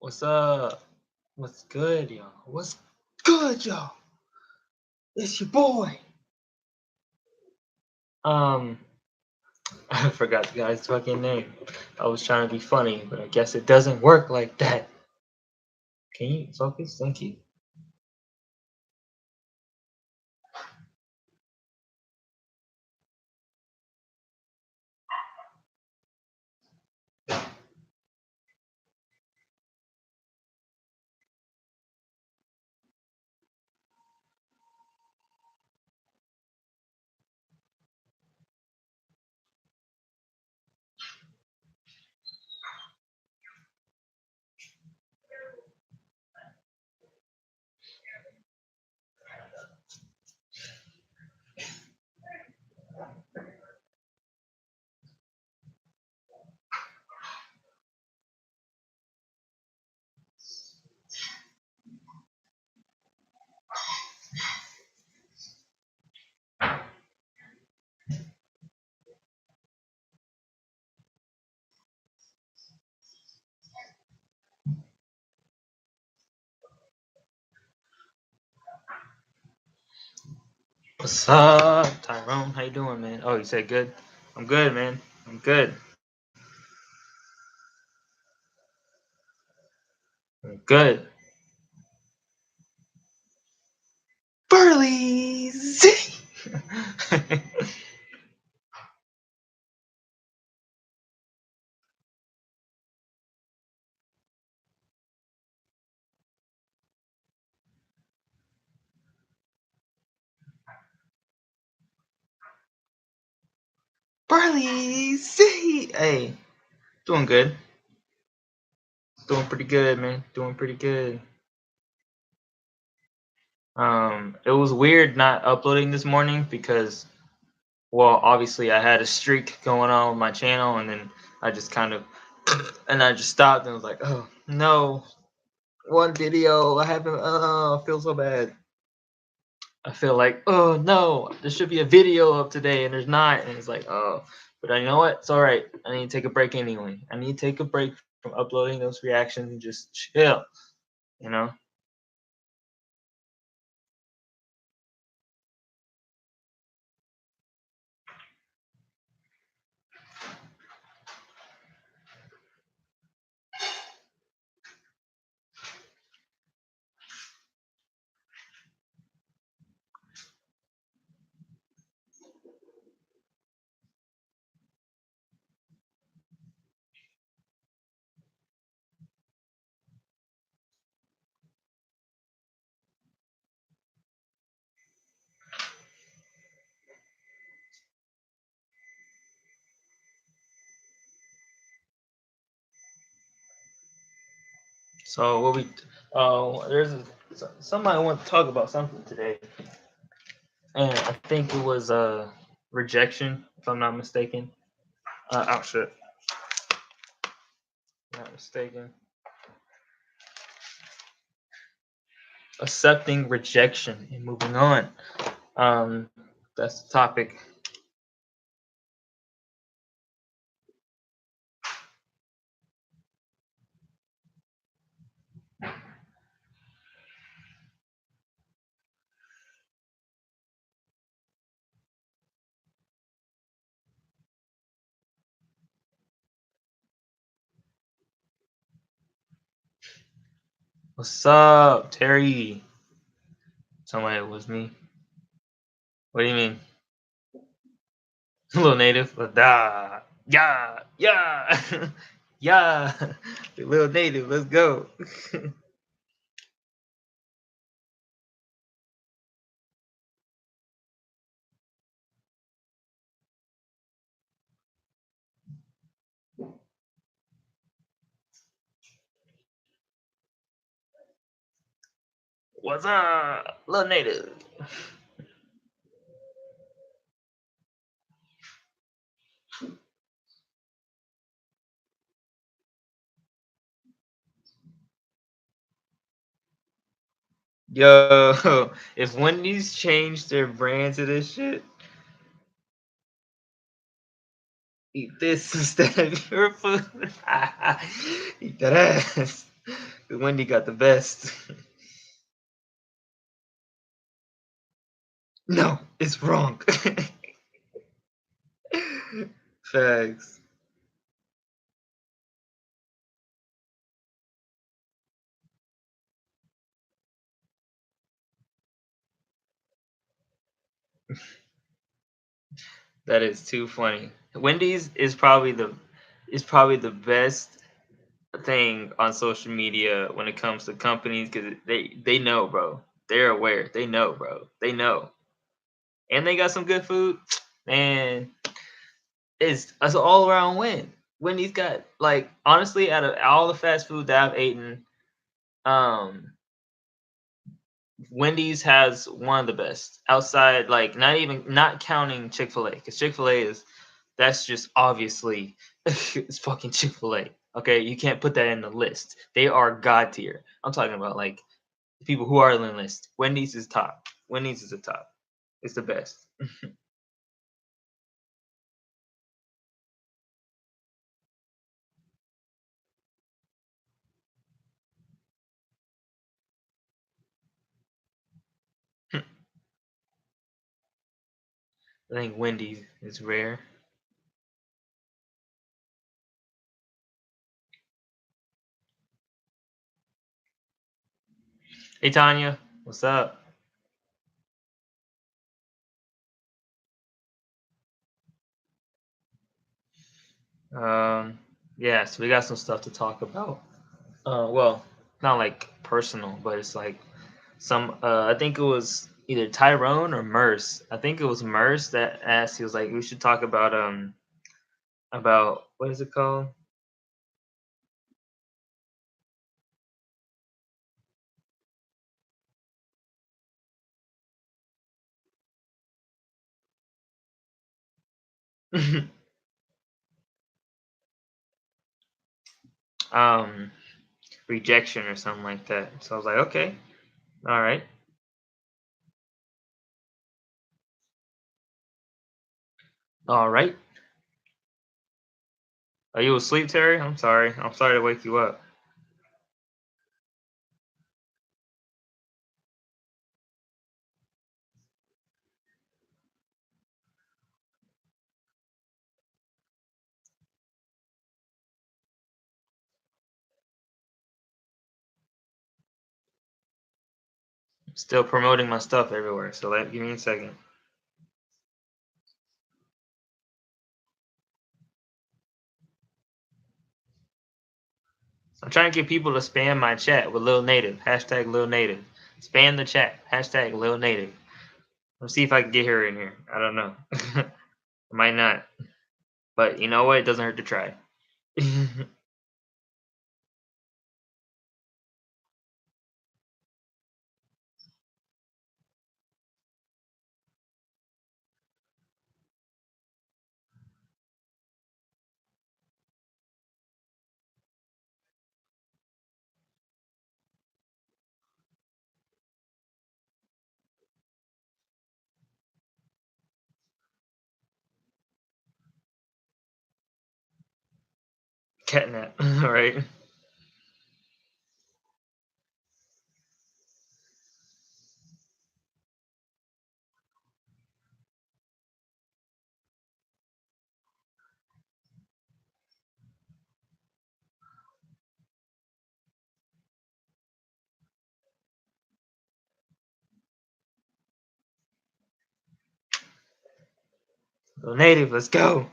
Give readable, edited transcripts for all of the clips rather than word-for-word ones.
What's up? What's good, y'all? What's good, y'all? It's your boy. Um, I forgot the guy's fucking name. I was trying to be funny, but I guess it doesn't work like that. Can you focus? Thank you. What's up, Tyrone? How you doing, man? Oh, you said good? I'm good, man. I'm good. I'm good. Burley Z. Burley Z. Hey, doing good. Doing pretty good, man. Doing pretty good. It was weird not uploading this morning because, well, obviously I had a streak going on with my channel, and then I just kind of, and I just stopped and was like, oh no, one video I haven't. Oh, I feel so bad. I feel like, oh no, there should be a video up today, and there's not, and it's like, oh, but you know what? It's all right. I need to take a break anyway. I need to take a break from uploading those reactions and just chill, you know. So what we, there's somebody want to talk about something today, and I think it was rejection, if I'm not mistaken. Oh shit, not mistaken. Accepting rejection and moving on. That's the topic. What's up, Terry? Somebody it was me. What do you mean? A little native, but yeah, yeah, the little native. Let's go. What's up, little native? Yo, if Wendy's changed their brand to this shit, eat this instead of your food. Eat that ass. Wendy got the best. No, it's wrong. Facts. That is too funny. Wendy's is probably the best thing on social media when it comes to companies because they know, bro. They're aware. They know, bro. They know, and they got some good food. Man, it's an all around win. Wendy's got like honestly out of all the fast food that I've eaten, um, Wendy's has one of the best outside, like not counting Chick Fil A, because Chick Fil A is that's just obviously it's fucking Chick Fil A. Okay, you can't put that in the list. They are god tier. I'm talking about like the people who are in the list. Wendy's is top. Wendy's is the top. It's the best. I think Wendy's is rare. Hey Tanya, what's up? Um, yeah, so we got some stuff to talk about. Well, not like personal, but it's like some. I think it was either Tyrone or Merce. I think it was Merce that asked. He was like, "We should talk about what is it called?" um, rejection or something like that. So I was like, okay, all right, all right. Are you asleep, Terry? I'm sorry. I'm sorry to wake you up. Still promoting my stuff everywhere. So give me a second. I'm trying to get people to spam my chat with Lil Native. Hashtag Lil Native. Spam the chat. Hashtag Lil Native. Let's see if I can get her in here. I don't know. I might not. But you know what? It doesn't hurt to try. Catnap. All right. Lil Native, let's go.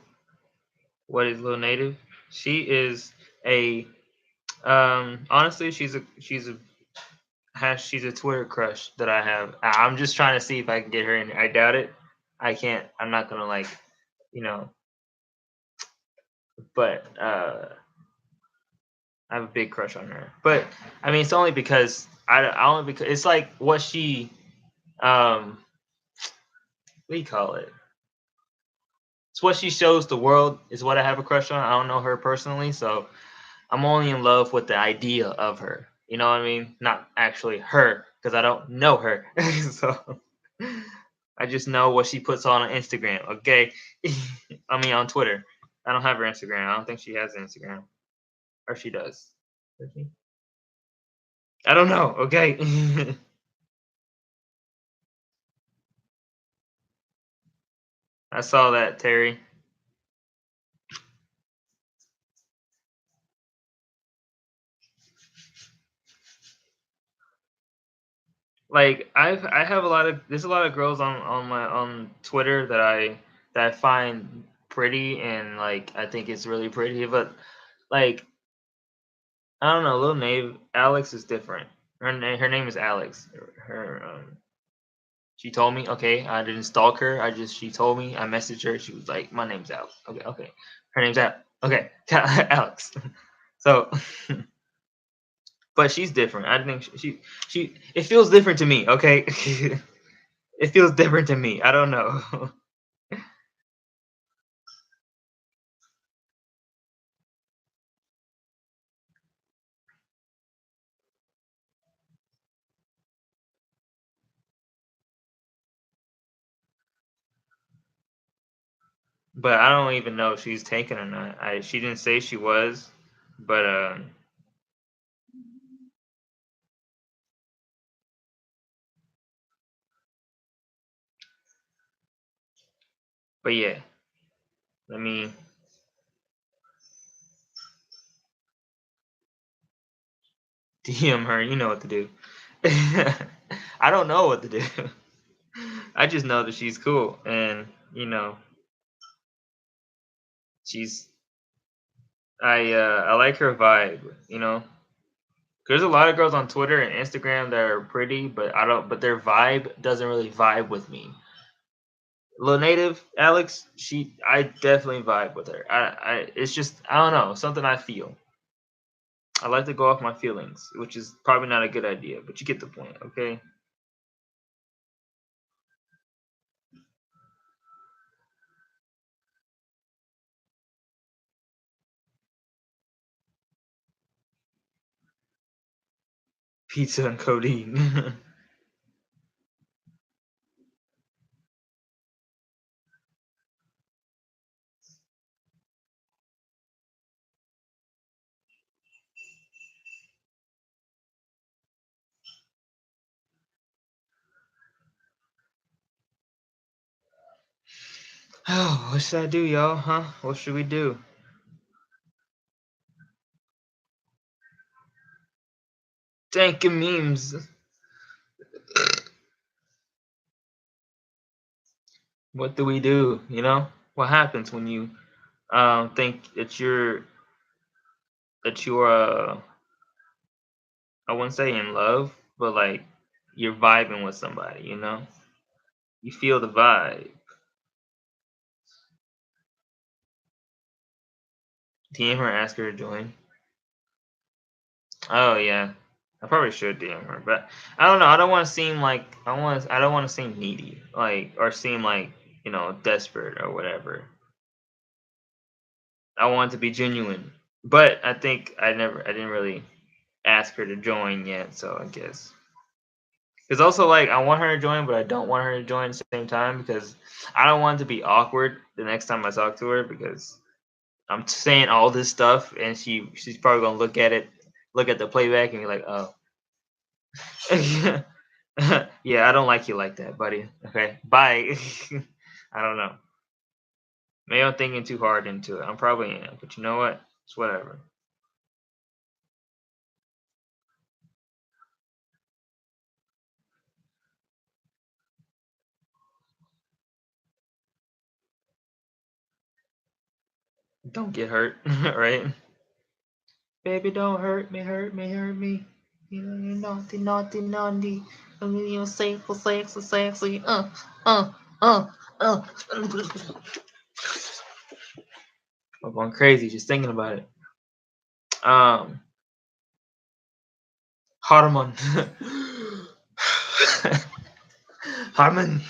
What is Lil Native? She is a honestly she's a Twitter crush that I have. I'm just trying to see if I can get her in. I doubt it. I can't. I'm not gonna like, you know, but I have a big crush on her. But I mean, it's only because I only because it's like what she what do you call it? It's what she shows the world is what I have a crush on. I don't know her personally, so I'm only in love with the idea of her. You know what I mean? Not actually her, because I don't know her. So I just know what she puts on Instagram. Okay, I mean on Twitter. I don't have her Instagram. I don't think she has an Instagram, or she does. Does she? I don't know. Okay. I saw that, Terry. Like I have a lot of there's a lot of girls on my on Twitter that I find pretty and like I think it's really pretty, but like I don't know, Lil Nave Alex is different. Her name is Alex. Her she told me, okay, I didn't stalk her. She told me, I messaged her. She was like, my name's Alex. Okay, okay. Her name's Alex. Okay, Alex. So, but she's different. I think she it feels different to me. Okay, it feels different to me. I don't know, but I don't even know if she's taken or not. She didn't say she was, but but yeah. Let me DM her. You know what to do. I don't know what to do. I just know that she's cool, and she's I like her vibe. There's a lot of girls on Twitter and Instagram that are pretty, but I don't. But their vibe doesn't really vibe with me. Lil Native Alex, I definitely vibe with her. It's just I don't know something I feel. I like to go off my feelings, which is probably not a good idea, but you get the point, okay? Pizza and codeine. Oh, what should I do, y'all? Huh? What should we do? Thank you, memes. What do we do? What happens when you think that you're I wouldn't say in love, but like you're vibing with somebody. You feel the vibe. DM her, ask her to join. Oh yeah, I probably should DM her, but I don't know. I don't want to seem like I don't want to seem needy, like or seem like desperate or whatever. I want it to be genuine, but I think I didn't really ask her to join yet, so I guess. Because also like I want her to join, but I don't want her to join at the same time because I don't want it to be awkward the next time I talk to her because I'm saying all this stuff and she's probably gonna look at the playback and be like, oh, yeah, I don't like you like that, buddy. Okay, bye. I don't know. Maybe I'm thinking too hard into it. I'm probably am, but you know what? It's whatever. Don't get hurt, right? Baby, don't hurt me, hurt me, hurt me. You naughty, naughty, naughty. You're sexy, sexy, sexy. Uh. Uh. I'm going crazy just thinking about it. Um, Harmon. Harmon.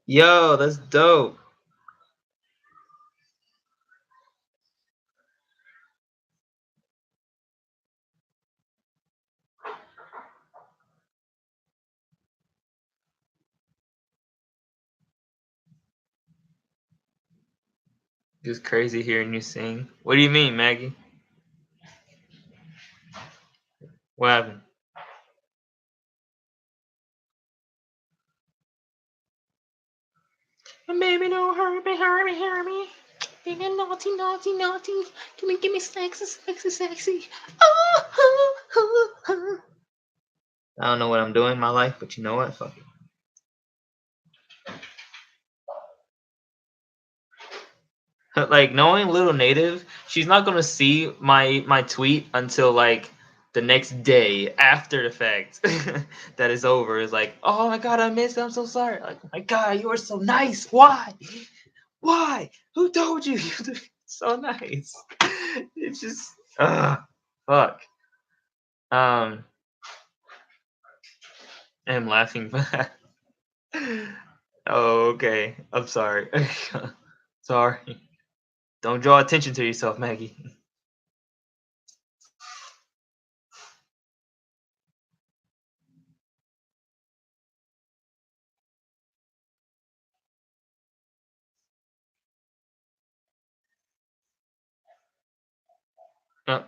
Yo, that's dope. Just crazy hearing you sing. What do you mean, Maggie? What happened? Baby, don't hurt me, hurt me, hurt me. Being naughty, naughty, naughty. Give me sexy, sexy, sexy. Oh, oh, oh, oh. I don't know what I'm doing in my life, but you know what? Fuck it. Like knowing Little Native, she's not gonna see my tweet until like the next day after the fact that is over. It's like, oh my god, I missed it. I'm so sorry. Like, oh my god, you were so nice. Why? Why? Who told you? You're so nice. It's just, fuck. Um, I'm laughing. Oh, okay. I'm sorry. Sorry. Don't draw attention to yourself, Maggie. Oh.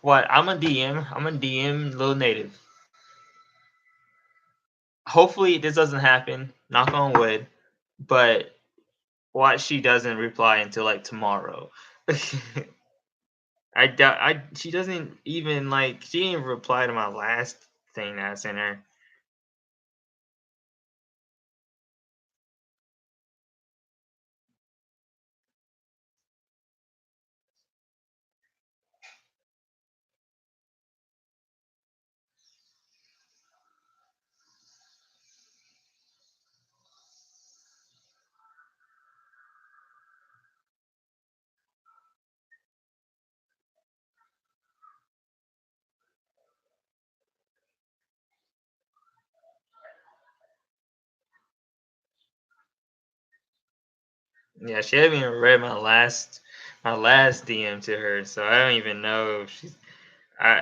What? I'm a DM. I'm a DM Little Native. Hopefully this doesn't happen. Knock on wood. But what she doesn't reply until like tomorrow. I doubt. She doesn't even like. She didn't reply to my last thing that I sent her. Yeah, she hasn't even read my last DM to her, so I don't even know if she's. I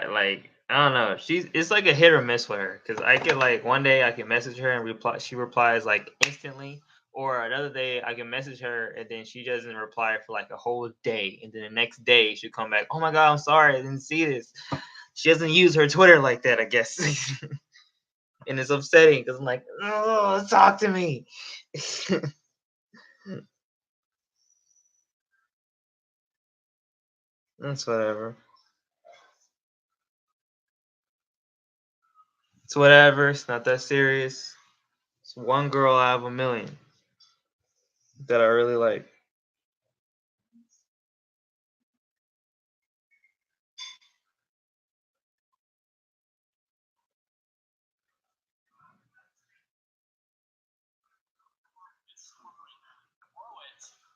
don't know. It's like a hit or miss with her because I could like one day I can message her and reply. She replies like instantly, or another day I can message her and then she doesn't reply for like a whole day, and then the next day she'll come back. Oh my god, I'm sorry, I didn't see this. She doesn't use her Twitter like that, I guess, and it's upsetting because I'm like, oh, talk to me. That's whatever. It's whatever. It's not that serious. It's one girl out of a million that I really like.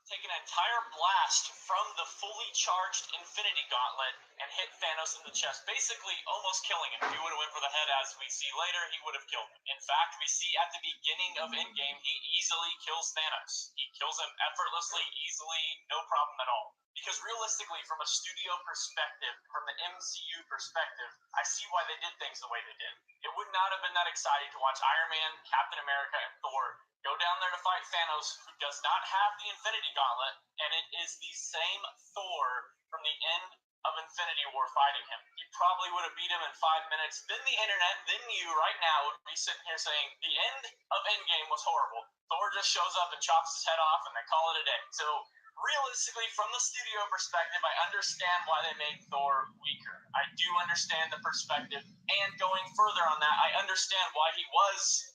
Take an entire blast from the fully charged Infinity Gauntlet and hit Thanos in the chest, basically almost killing him. If he would have went for the head, as we see later, he would have killed him. In fact, we see at the beginning of Endgame, he easily kills Thanos. He kills him effortlessly, easily, no problem at all. Because realistically, from a studio perspective, from the MCU perspective, I see why they did things the way they did. It would not have been that exciting to watch Iron Man, Captain America, and Thor go down there to fight Thanos, who does not have the Infinity Gauntlet, and it is the same Thor from the end of Infinity War fighting him. He probably would have beat him in 5 minutes. Then the internet, then you right now would be sitting here saying the end of Endgame was horrible. Thor just shows up and chops his head off, and they call it a day. So realistically, from the studio perspective, I understand why they made Thor weaker. I do understand the perspective, and going further on that, I understand why he was.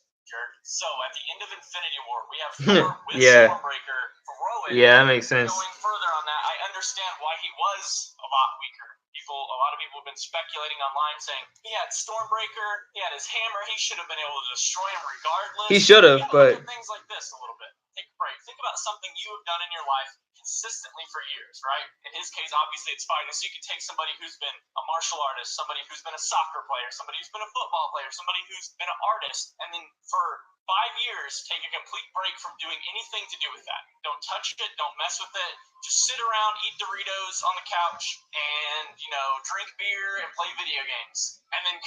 So at the end of Infinity War, we have Thor with Yeah. Stormbreaker throw it. Yeah, that makes sense. Going further on that, I understand why he was a lot weaker. A lot of people have been speculating online saying he had Stormbreaker, he had his hammer, he should have been able to destroy him regardless. He should have, but look at things like this a little bit. Take a break. Think about something you have done in your life. consistently for years, right? In his case, obviously it's fighting. So you can take somebody who's been a martial artist, somebody who's been a soccer player, somebody who's been a football player, somebody who's been an artist, and then for 5 years take a complete break from doing anything to do with that. Don't touch it, don't mess with it. Just sit around, eat Doritos on the couch, and drink beer and play video games. And then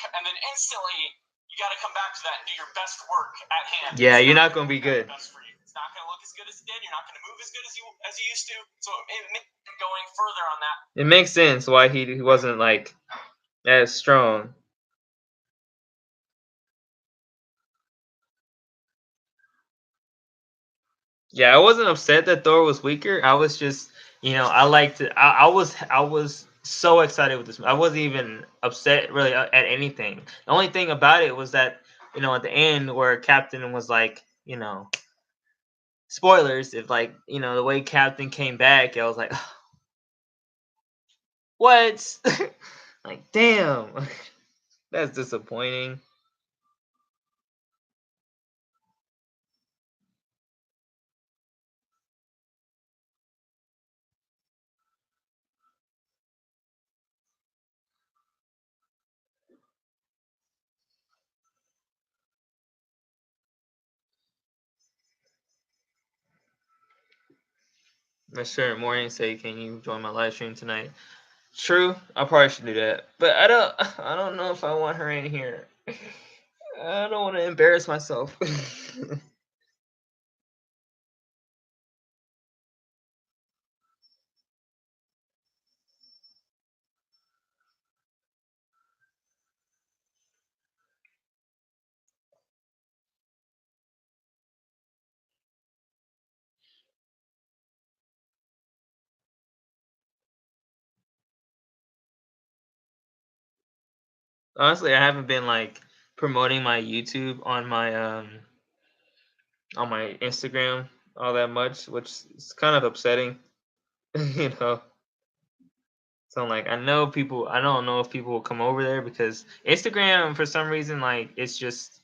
instantly you got to come back to that and do your best work at hand. Yeah, you're not gonna be good. Best for you. It's not going to look as good as it did. You're not going to move as good as you used to. So going further on that. It makes sense why he wasn't like as strong. Yeah, I wasn't upset that Thor was weaker. I was just, I liked it. I was so excited with this. I wasn't even upset really at anything. The only thing about it was that, at the end where Captain was like, spoilers, if like, the way Captain came back, I was like, what? Like, damn. That's disappointing. Mr. Morning say, "Can you join my live stream tonight?" True, I probably should do that, but I don't know if I want her in here. I don't want to embarrass myself. Honestly, I haven't been like promoting my YouTube on my Instagram all that much, which is kind of upsetting, you know. So like I don't know if people will come over there because Instagram for some reason like it's just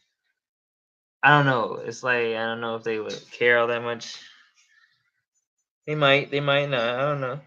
I don't know. It's like I don't know if they would care all that much. They might not. I don't know.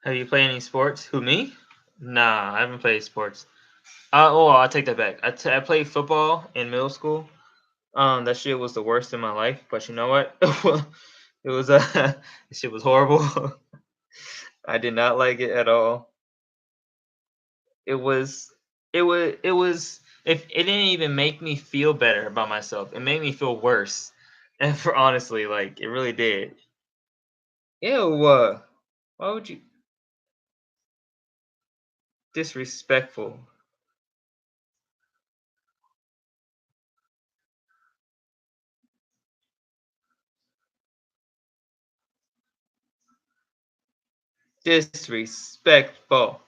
Have you played any sports? Who me? Nah, I haven't played sports. I take that back. I played football in middle school. That shit was the worst in my life. But you know what? It was this shit was horrible. I did not like it at all. It was it was if it didn't even make me feel better about myself. It made me feel worse. And for honestly, like it really did. Ew. Why would you disrespectful? Disrespectful.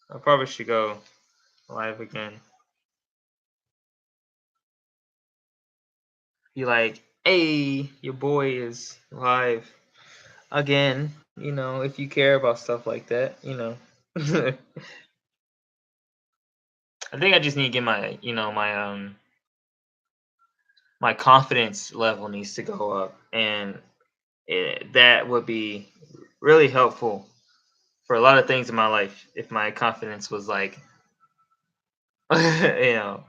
I probably should go live again. Be like, hey, your boy is live again. If you care about stuff like that. I think I just need to get my confidence level needs to go up, and that would be really helpful for a lot of things in my life if my confidence was like, because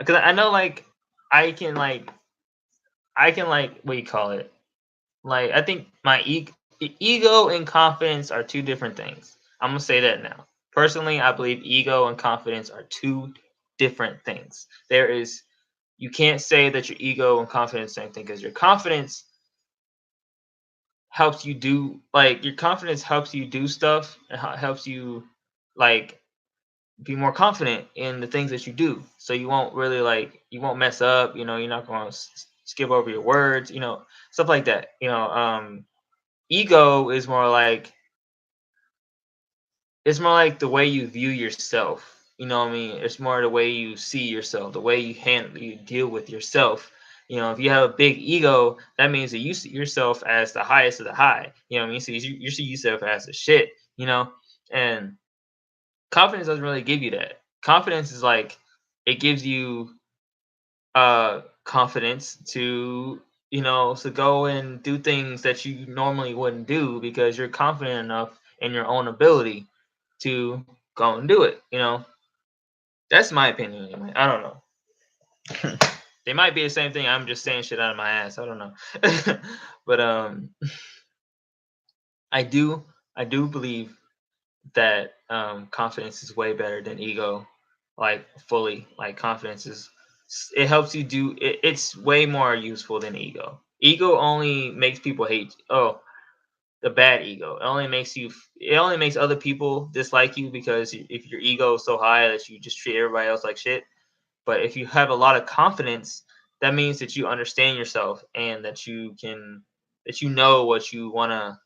I know like I can like what do you call it? Like I think my ego and confidence are two different things. I'm gonna say that now. Personally, I believe ego and confidence are two different things. You can't say that your ego and confidence are the same thing because your confidence helps you do stuff and helps you like be more confident in the things that you do. So you won't really like you won't mess up. You're not going to skip over your words. Stuff like that. Ego is more like it's more like the way you view yourself. You know what I mean? It's more the way you see yourself, the way you deal with yourself. If you have a big ego, that means that you see yourself as the highest of the high. You know what I mean? So you see yourself as the shit. And confidence doesn't really give you that. Confidence is like it gives you confidence to go and do things that you normally wouldn't do because you're confident enough in your own ability to go and do it. That's my opinion anyway. I don't know. They might be the same thing. I'm just saying shit out of my ass. I don't know. But I do believe that confidence is way better than ego, like fully. Like confidence it helps you do it, it's way more useful than ego. Ego only makes people hate. Oh, the bad ego. It only makes other people dislike you because if your ego is so high that you just treat everybody else like shit. But if you have a lot of confidence, that means that you understand yourself and that you know what you want to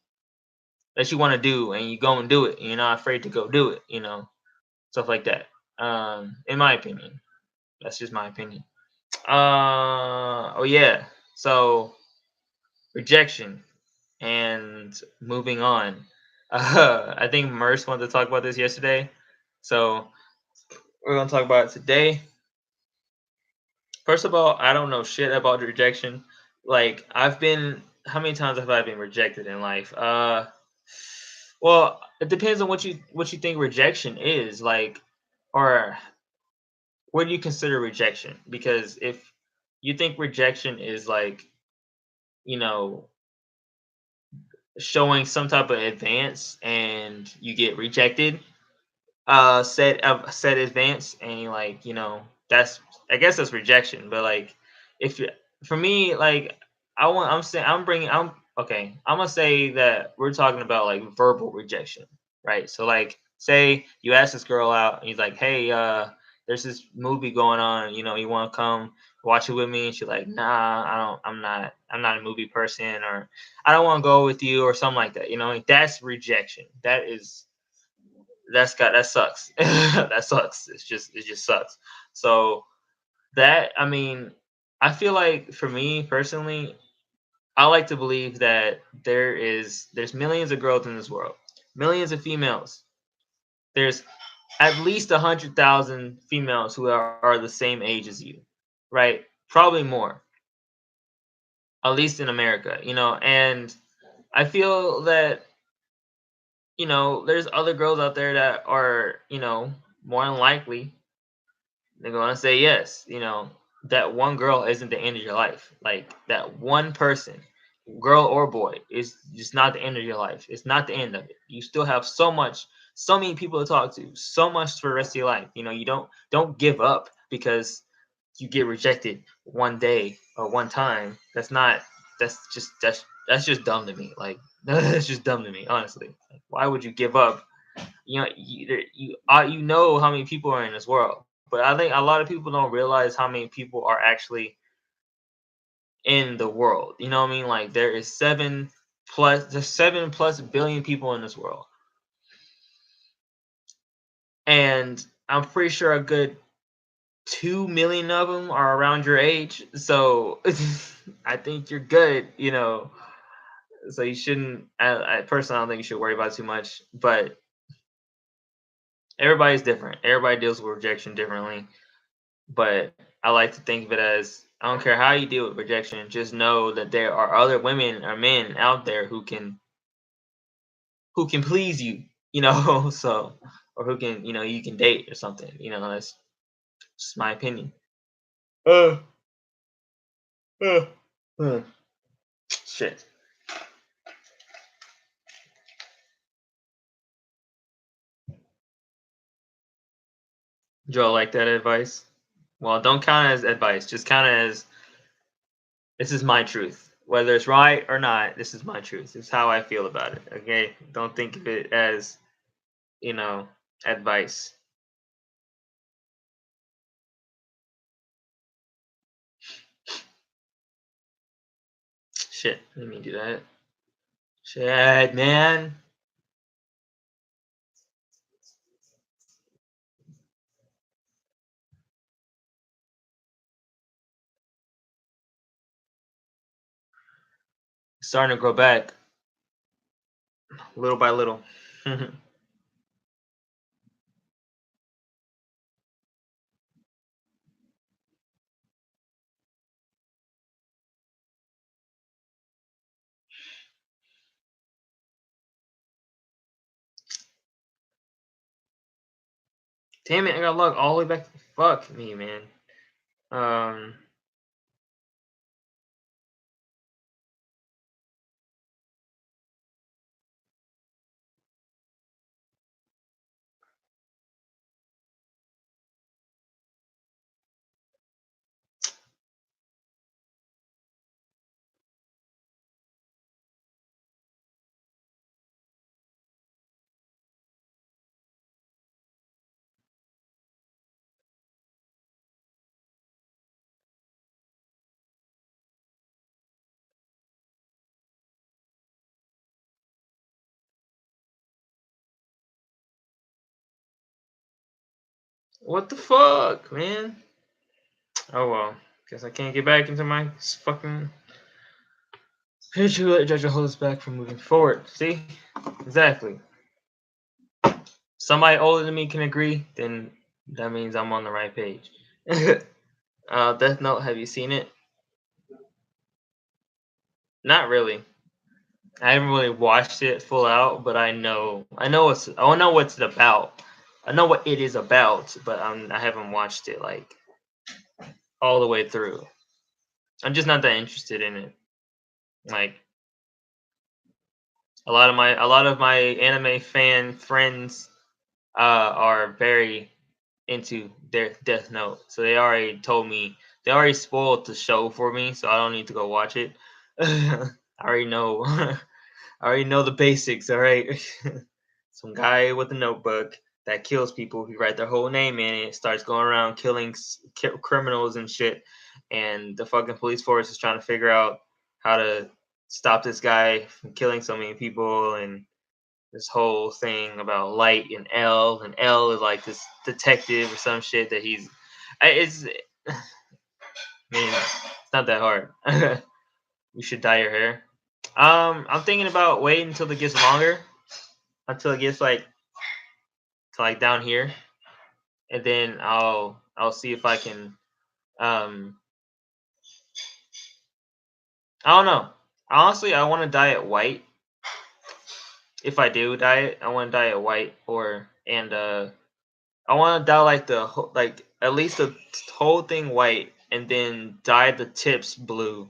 do, and you go and do it, and you're not afraid to go do it. Stuff like that. In my opinion, that's just my opinion. Oh yeah. So rejection and moving on. I think Merce wanted to talk about this yesterday, so we're gonna talk about it today. First of all, I don't know shit about rejection. Like I've been, how many times have I been rejected in life? Well, it depends on what you think rejection is like, or what do you consider rejection? Because if you think rejection is like, you know, showing some type of advance and you get rejected, set advance, and you like, that's, I guess that's rejection. But like, if you for me, like, I'm saying, I'm okay, I'm gonna say that we're talking about like verbal rejection, right? So like, say you ask this girl out and he's like, hey, there's this movie going on, you want to come watch it with me? And she's like, nah, I'm not a movie person, or I don't want to go with you, or something like that. Like, that's rejection. That sucks. That sucks. It just sucks. So that, I mean, I feel like for me personally, I like to believe that there's millions of girls in this world, millions of females. There's at least 100,000 females who are the same age as you, right? Probably more, at least in America. And I feel that there's other girls out there that are, more than likely they're gonna say yes. That one girl isn't the end of your life. Like, that one person, girl or boy, is just not the end of your life. It's not the end of it. You still have so many people to talk to, so much for the rest of your life. You don't give up because you get rejected one day or one time. That's just dumb to me. Like, that's just dumb to me, honestly. Like, why would you give up? You know how many people are in this world, but I think a lot of people don't realize how many people are actually in the world. You know what I mean? Like, there's 7+ billion people in this world, and I'm pretty sure a good 2 million of them are around your age. So I think you're good. So you shouldn't. I personally, I don't think you should worry about it too much, but everybody's different. Everybody deals with rejection differently. But I like to think of it as, I don't care how you deal with rejection, just know that there are other women or men out there who can please you, so, or who can, you can date or something. That's just my opinion. Uh, uh, uh. Shit. Joe, like that advice? Well, don't count it as advice. Just count it as, this is my truth. Whether it's right or not, this is my truth. It's how I feel about it. Okay? Don't think of it as, you know, advice. Shit, let me do that. Shit, man. Starting to grow back little by little. Damn it, I got luck all the way back. Fuck me, man. Um, what the fuck, man? Oh well, guess I can't get back into my fucking. Here's you let JOJO hold us back from moving forward. See, exactly. Somebody older than me can agree, then that means I'm on the right page. Death Note, have you seen it? Not really. I haven't really watched it full out, but I know what's it about. I know what it is about, but I haven't watched it like all the way through. I'm just not that interested in it. Like a lot of my anime fan friends are very into their Death Note, so they already told me they already spoiled the show for me, so I don't need to go watch it. I already know. I already know the basics. All right, some guy with a notebook that kills people. He write their whole name in it. Starts going around killing criminals and shit. And the fucking police force is trying to figure out how to stop this guy from killing so many people. And this whole thing about light and L is like this detective or some shit that he's. It's. I mean, it's not that hard. You should dye your hair. I'm thinking about waiting until it gets longer, until it gets like to like down here, and then I'll see if I can. Um, I don't know. Honestly, I want to dye it white. If I do dye it, I want to dye it white, or and I want to dye like like at least the whole thing white, and then dye the tips blue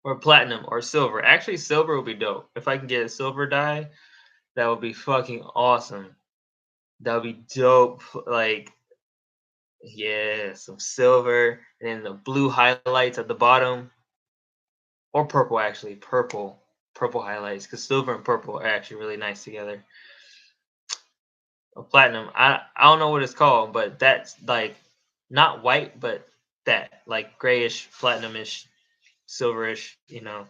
or platinum or silver. Actually, silver would be dope. If I can get a silver dye, that would be fucking awesome. That would be dope. Like, yeah, some silver and then the blue highlights at the bottom, or purple actually, purple highlights because silver and purple are actually really nice together. Platinum, I don't know what it's called, but that's like not white, but that like grayish, platinumish, silverish, you know.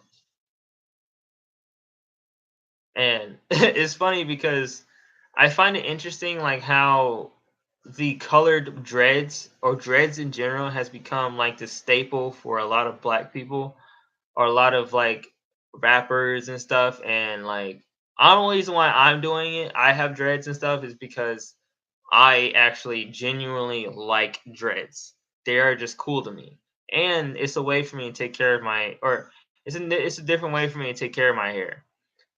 And it's funny because I find it interesting, like how the colored dreads or dreads in general has become like the staple for a lot of black people or a lot of like rappers and stuff. And like, the only reason why I'm doing it, I have dreads and stuff, is because I actually genuinely like dreads. They are just cool to me, and it's a way for me to take care of my, or it's a different way for me to take care of my hair.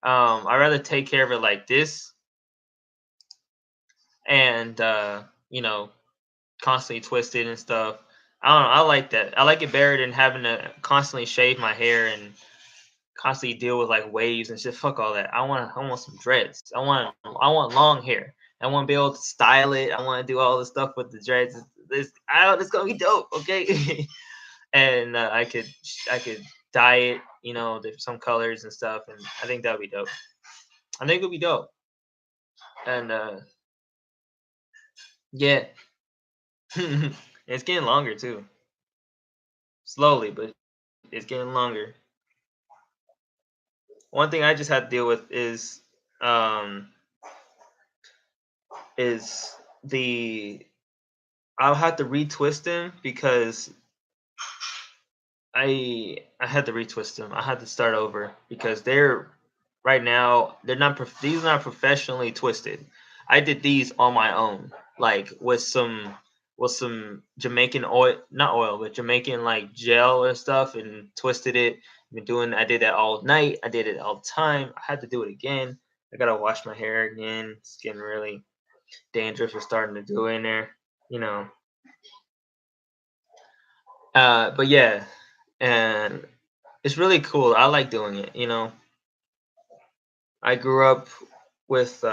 I rather take care of it like this, and you know, constantly twist it and stuff. I don't know. I like that. I like it better than having to constantly shave my hair and constantly deal with like waves and shit. Fuck all that. I want some dreads. I want long hair. I want to be able to style it. I want to do all the stuff with the dreads. It's gonna be dope. Okay, and I could dye it. You know, there's some colors and stuff, and I think that would be dope. I think it would be dope. And yeah, it's getting longer too. Slowly, but it's getting longer. one thing I just had to deal with um is the I'll have to retwist them because I had to retwist them. I had to start over because they're right now they're not these are not professionally twisted. I did these on my own, like with some Jamaican oil, not oil, but Jamaican like gel and stuff, and twisted it. Been doing. I did that all night. I did it all the time. I had to do it again. I gotta wash my hair again. It's getting really dangerous. We're starting to do it in there, you know. But yeah, and it's really cool. I like doing it. You know, I grew up with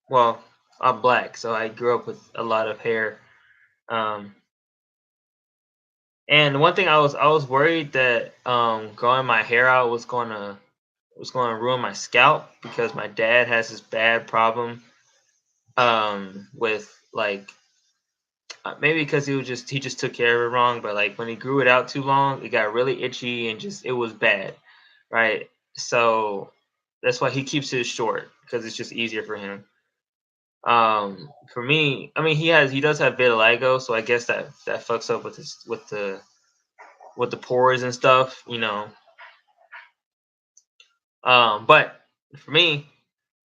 well, I'm black, so I grew up with a lot of hair. Um, and one thing I was worried that growing my hair out was gonna ruin my scalp because my dad has this bad problem with like maybe because he just took care of it wrong, but like when he grew it out too long, it got really itchy and just it was bad, right? So that's why he keeps his short because it's just easier for him. For me, I mean he does have vitiligo, so I guess that fucks up with his with the pores and stuff, you know. But for me,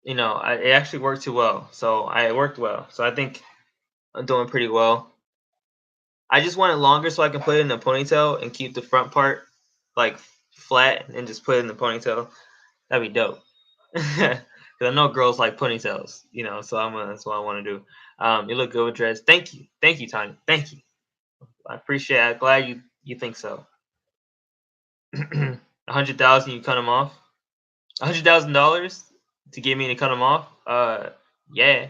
you know, it actually worked too well. So I it worked well. So I think I'm doing pretty well. I just want it longer so I can put it in a ponytail and keep the front part like flat and just put it in the ponytail. That'd be dope. Because I know girls like ponytails, you know. So that's what I want to do. You look good with dreads. Thank you, Tanya. Thank you. I appreciate it. I'm glad you think so. 100,000, you cut them off. $100,000 to get me to cut them off. Yeah,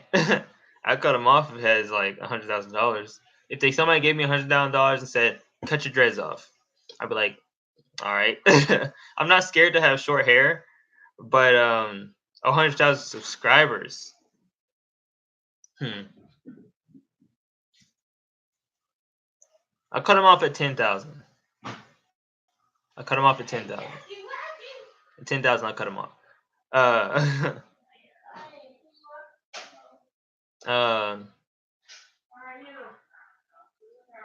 I cut them off if it has like $100,000. If somebody gave me $100,000 and said cut your dreads off, I'd be like, all right. I'm not scared to have short hair, but 100,000 subscribers. Hmm. I cut them off at 10,000. I cut them off at 10,000. At 10,000, I cut them off. Uh, um,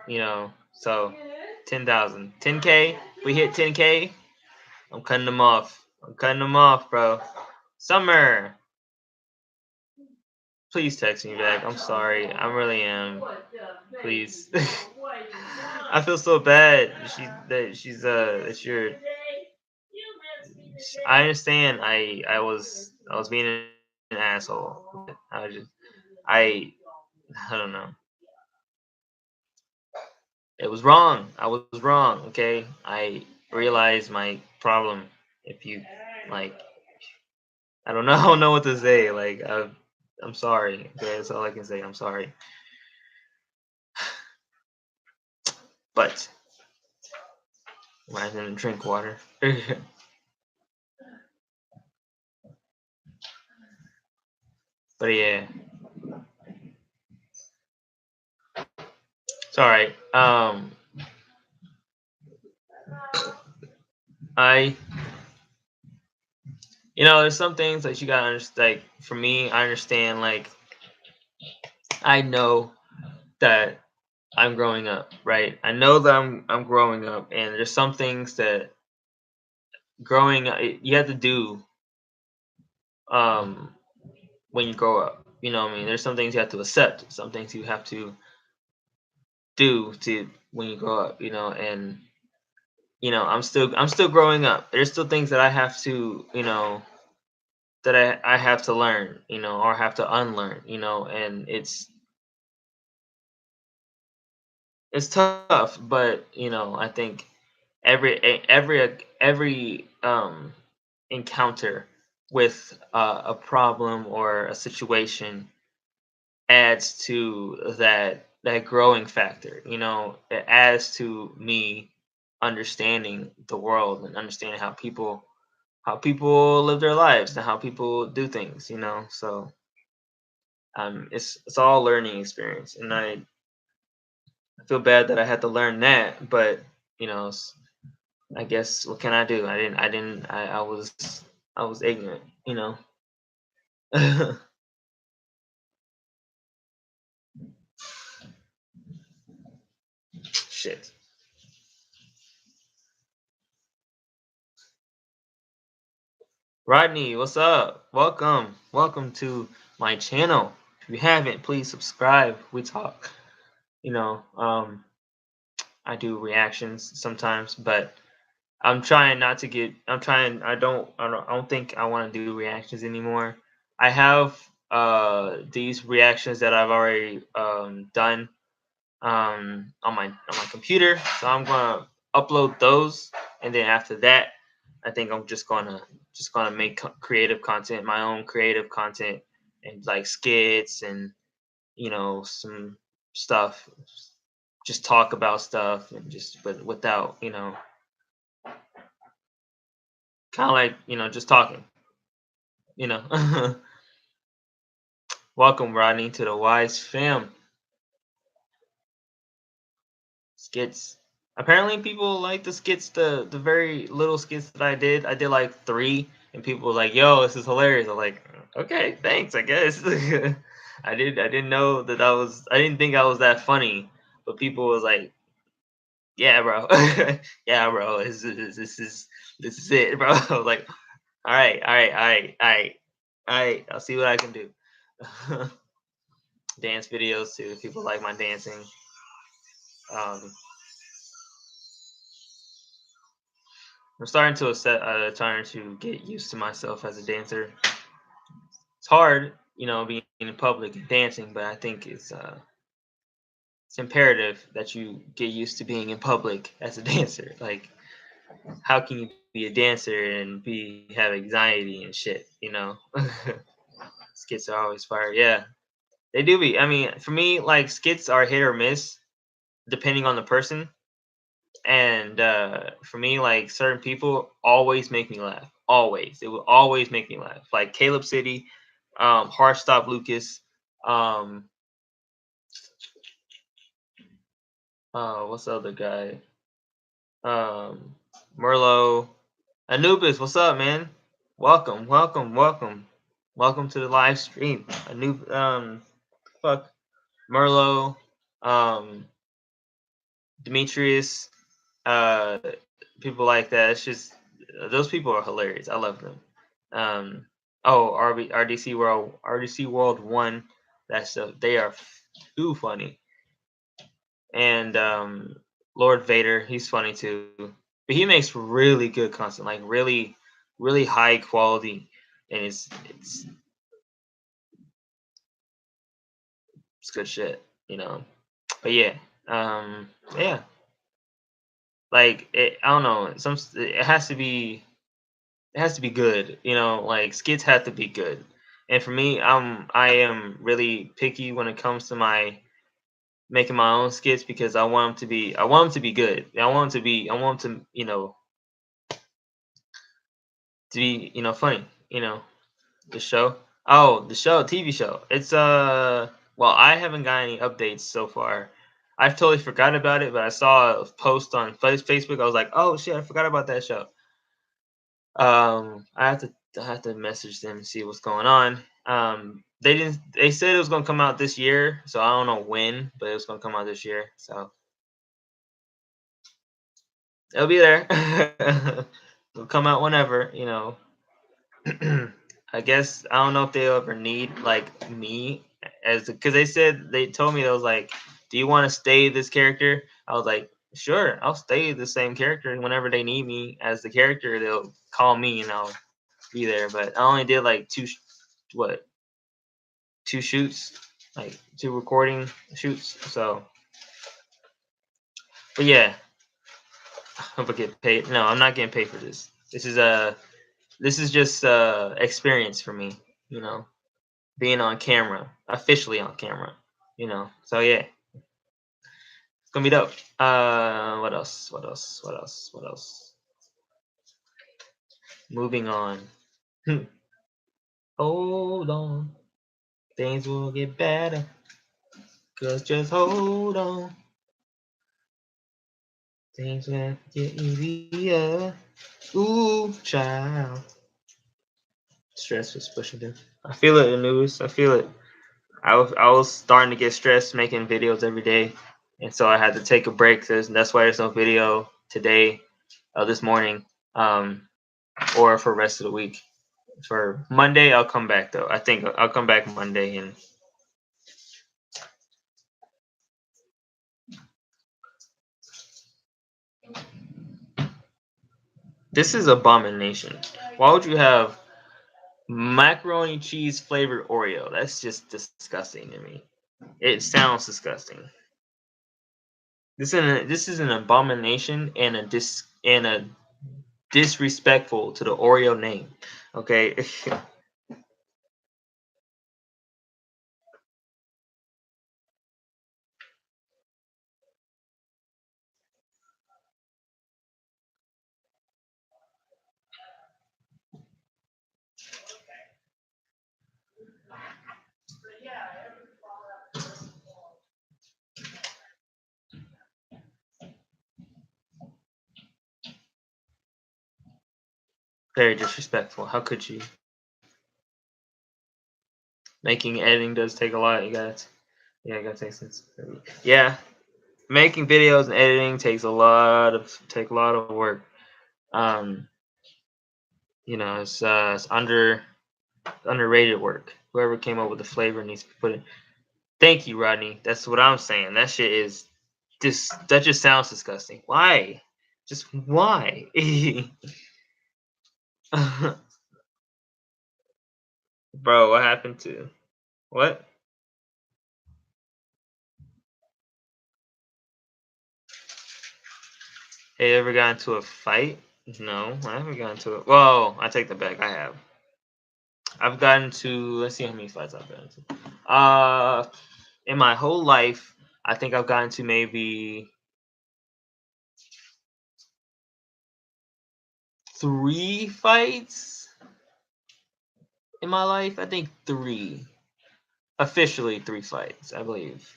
you know, so 10,000, 10K. We hit 10K. I'm cutting them off. I'm cutting them off, bro. Summer, please text me back. I'm sorry. I really am. Please. I feel so bad. She's that you're. I understand. I was being an asshole. I was just I I don't know. It was wrong. I was wrong. Okay. I realized my problem. If you like, I don't know. I don't know what to say. Like I'm sorry. Okay, that's all I can say. I'm sorry. But I didn't drink water. But yeah, it's all right. I you know, there's some things that you gotta understand. Like for me, I understand. Like I know that I'm growing up, right? I know that I'm growing up, and there's some things that you have to do um when you grow up. You know what I mean? There's some things you have to accept, some things you have to do to when you grow up, you know, and you know, I'm still growing up. There's still things that I have to, you know, that I have to learn, you know, or have to unlearn, you know, and it's tough, but you know, I think every encounter with a problem or a situation adds to that growing factor. You know, it adds to me understanding the world and understanding how people live their lives and how people do things. You know, so it's all learning experience, and I feel bad that I had to learn that, but you know, I guess what can I do? I was. I was ignorant, you know. Shit. Rodney, what's up? Welcome to my channel. If you haven't, please subscribe. We talk. You know, I do reactions sometimes, but I'm trying not to get. I'm trying. I don't think I want to do reactions anymore. I have these reactions that I've already done on my computer, so I'm gonna upload those, and then after that, I think I'm just gonna make creative content, my own creative content, and like skits and some stuff, just talk about stuff and just but without kind of like just talking. You know. Welcome, Rodney, to the Wise Fam. Skits. Apparently, people like the skits, the very little skits that I did. I did like 3, and people were like, "Yo, this is hilarious." I'm like, "Okay, thanks, I guess." I didn't know that I was. I didn't think I was that funny, but people was like, "Yeah, bro, yeah, bro, this is it, bro." I was like, "All right, all right, all right, all right, all right. I'll see what I can do." Dance videos too. People like my dancing. Um, I'm trying to get used to myself as a dancer. It's hard, being in public and dancing, but I think it's imperative that you get used to being in public as a dancer. Like, how can you be a dancer and be have anxiety and shit? Skits are always fire. Yeah, they do be. I mean, for me, like skits are hit or miss depending on the person. And for me, like certain people always make me laugh. Always, it will always make me laugh. Like Caleb City, Hard Stop Lucas, um, what's the other guy? Um, Merlot, Anubis. What's up, man? Welcome, welcome, welcome, welcome to the live stream. Fuck, Merlot, um, Demetrius, uh, people like that. It's just those people are hilarious. I love them. Oh, RDC World One. They are too funny. And Lord Vader, he's funny too. But he makes really good content, like really, really high quality, and it's good shit. But yeah, yeah, like I don't know. It has to be good. Like skits have to be good. And for me, I am really picky when it comes to my making my own skits because I want them to be good. I want them to be funny. The show. Oh, the show, TV show. It's well, I haven't got any updates so far. I've totally forgot about it, but I saw a post on Facebook. I was like, "Oh shit, I forgot about that show." I have to message them and see what's going on. They didn't. They said it was gonna come out this year, so I don't know when, but it was gonna come out this year. So it'll be there. It'll come out whenever. I guess I don't know if they'll ever need like me because they told me, they was like, "Do you want to stay this character?" I was like, "Sure, I'll stay the same character. Whenever they need me as the character, they'll call me and I'll be there." But I only did like what two shoots, like 2 recording shoots. So, but yeah, I hope I get paid. No, I'm not getting paid for this. This is just experience for me. You know, being on camera, officially on camera. So yeah, it's gonna be dope. What else? What else? What else? What else? Moving on. Hold on, things will get better. Cause just hold on, things will get easier. Ooh, child. Stress was pushing them. I feel it in the news. I feel it. I was starting to get stressed making videos every day, and so I had to take a break. That's why there's no video today, this morning, or for the rest of the week. For Monday, I'll come back though. I think I'll come back Monday, and this is abomination. Why would you have macaroni cheese flavored Oreo? That's just disgusting to me. It sounds disgusting. This is an abomination and a disrespectful to the Oreo name. Okay. Very disrespectful. How could you? Making editing does take a lot. You gotta take sense. Yeah, making videos and editing takes a lot of work. Um, it's underrated work. Whoever came up with the flavor needs to put it. Thank you, Rodney. That's what I'm saying. That shit is that just sounds disgusting. Why? Just why? Bro, what happened to what? Hey, ever got into a fight? No, I haven't gotten into it. Well, I take that back. I have. I've gotten to. Let's see how many fights I've gotten to. In my whole life, I think I've gotten to maybe 3 fights in my life. I think three. Officially 3 fights, I believe.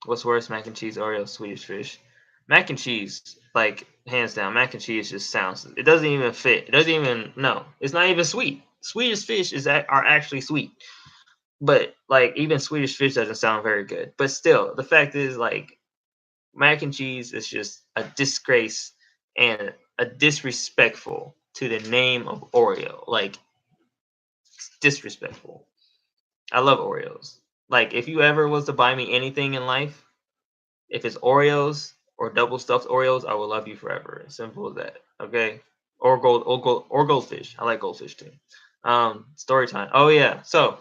What's worse, mac and cheese, Oreo, Swedish fish? Mac and cheese, like hands down. Mac and cheese just sounds. It doesn't even fit. It doesn't even. No, it's not even sweet. Swedish fish are actually sweet, but like even Swedish fish doesn't sound very good. But still, the fact is like mac and cheese is just a disgrace and a disrespectful to the name of Oreo. Like disrespectful. I love Oreos. Like if you ever was to buy me anything in life, if it's Oreos or double stuffed Oreos, I will love you forever. Simple as that. Okay. Or goldfish. I like goldfish too. Story time. Oh yeah. So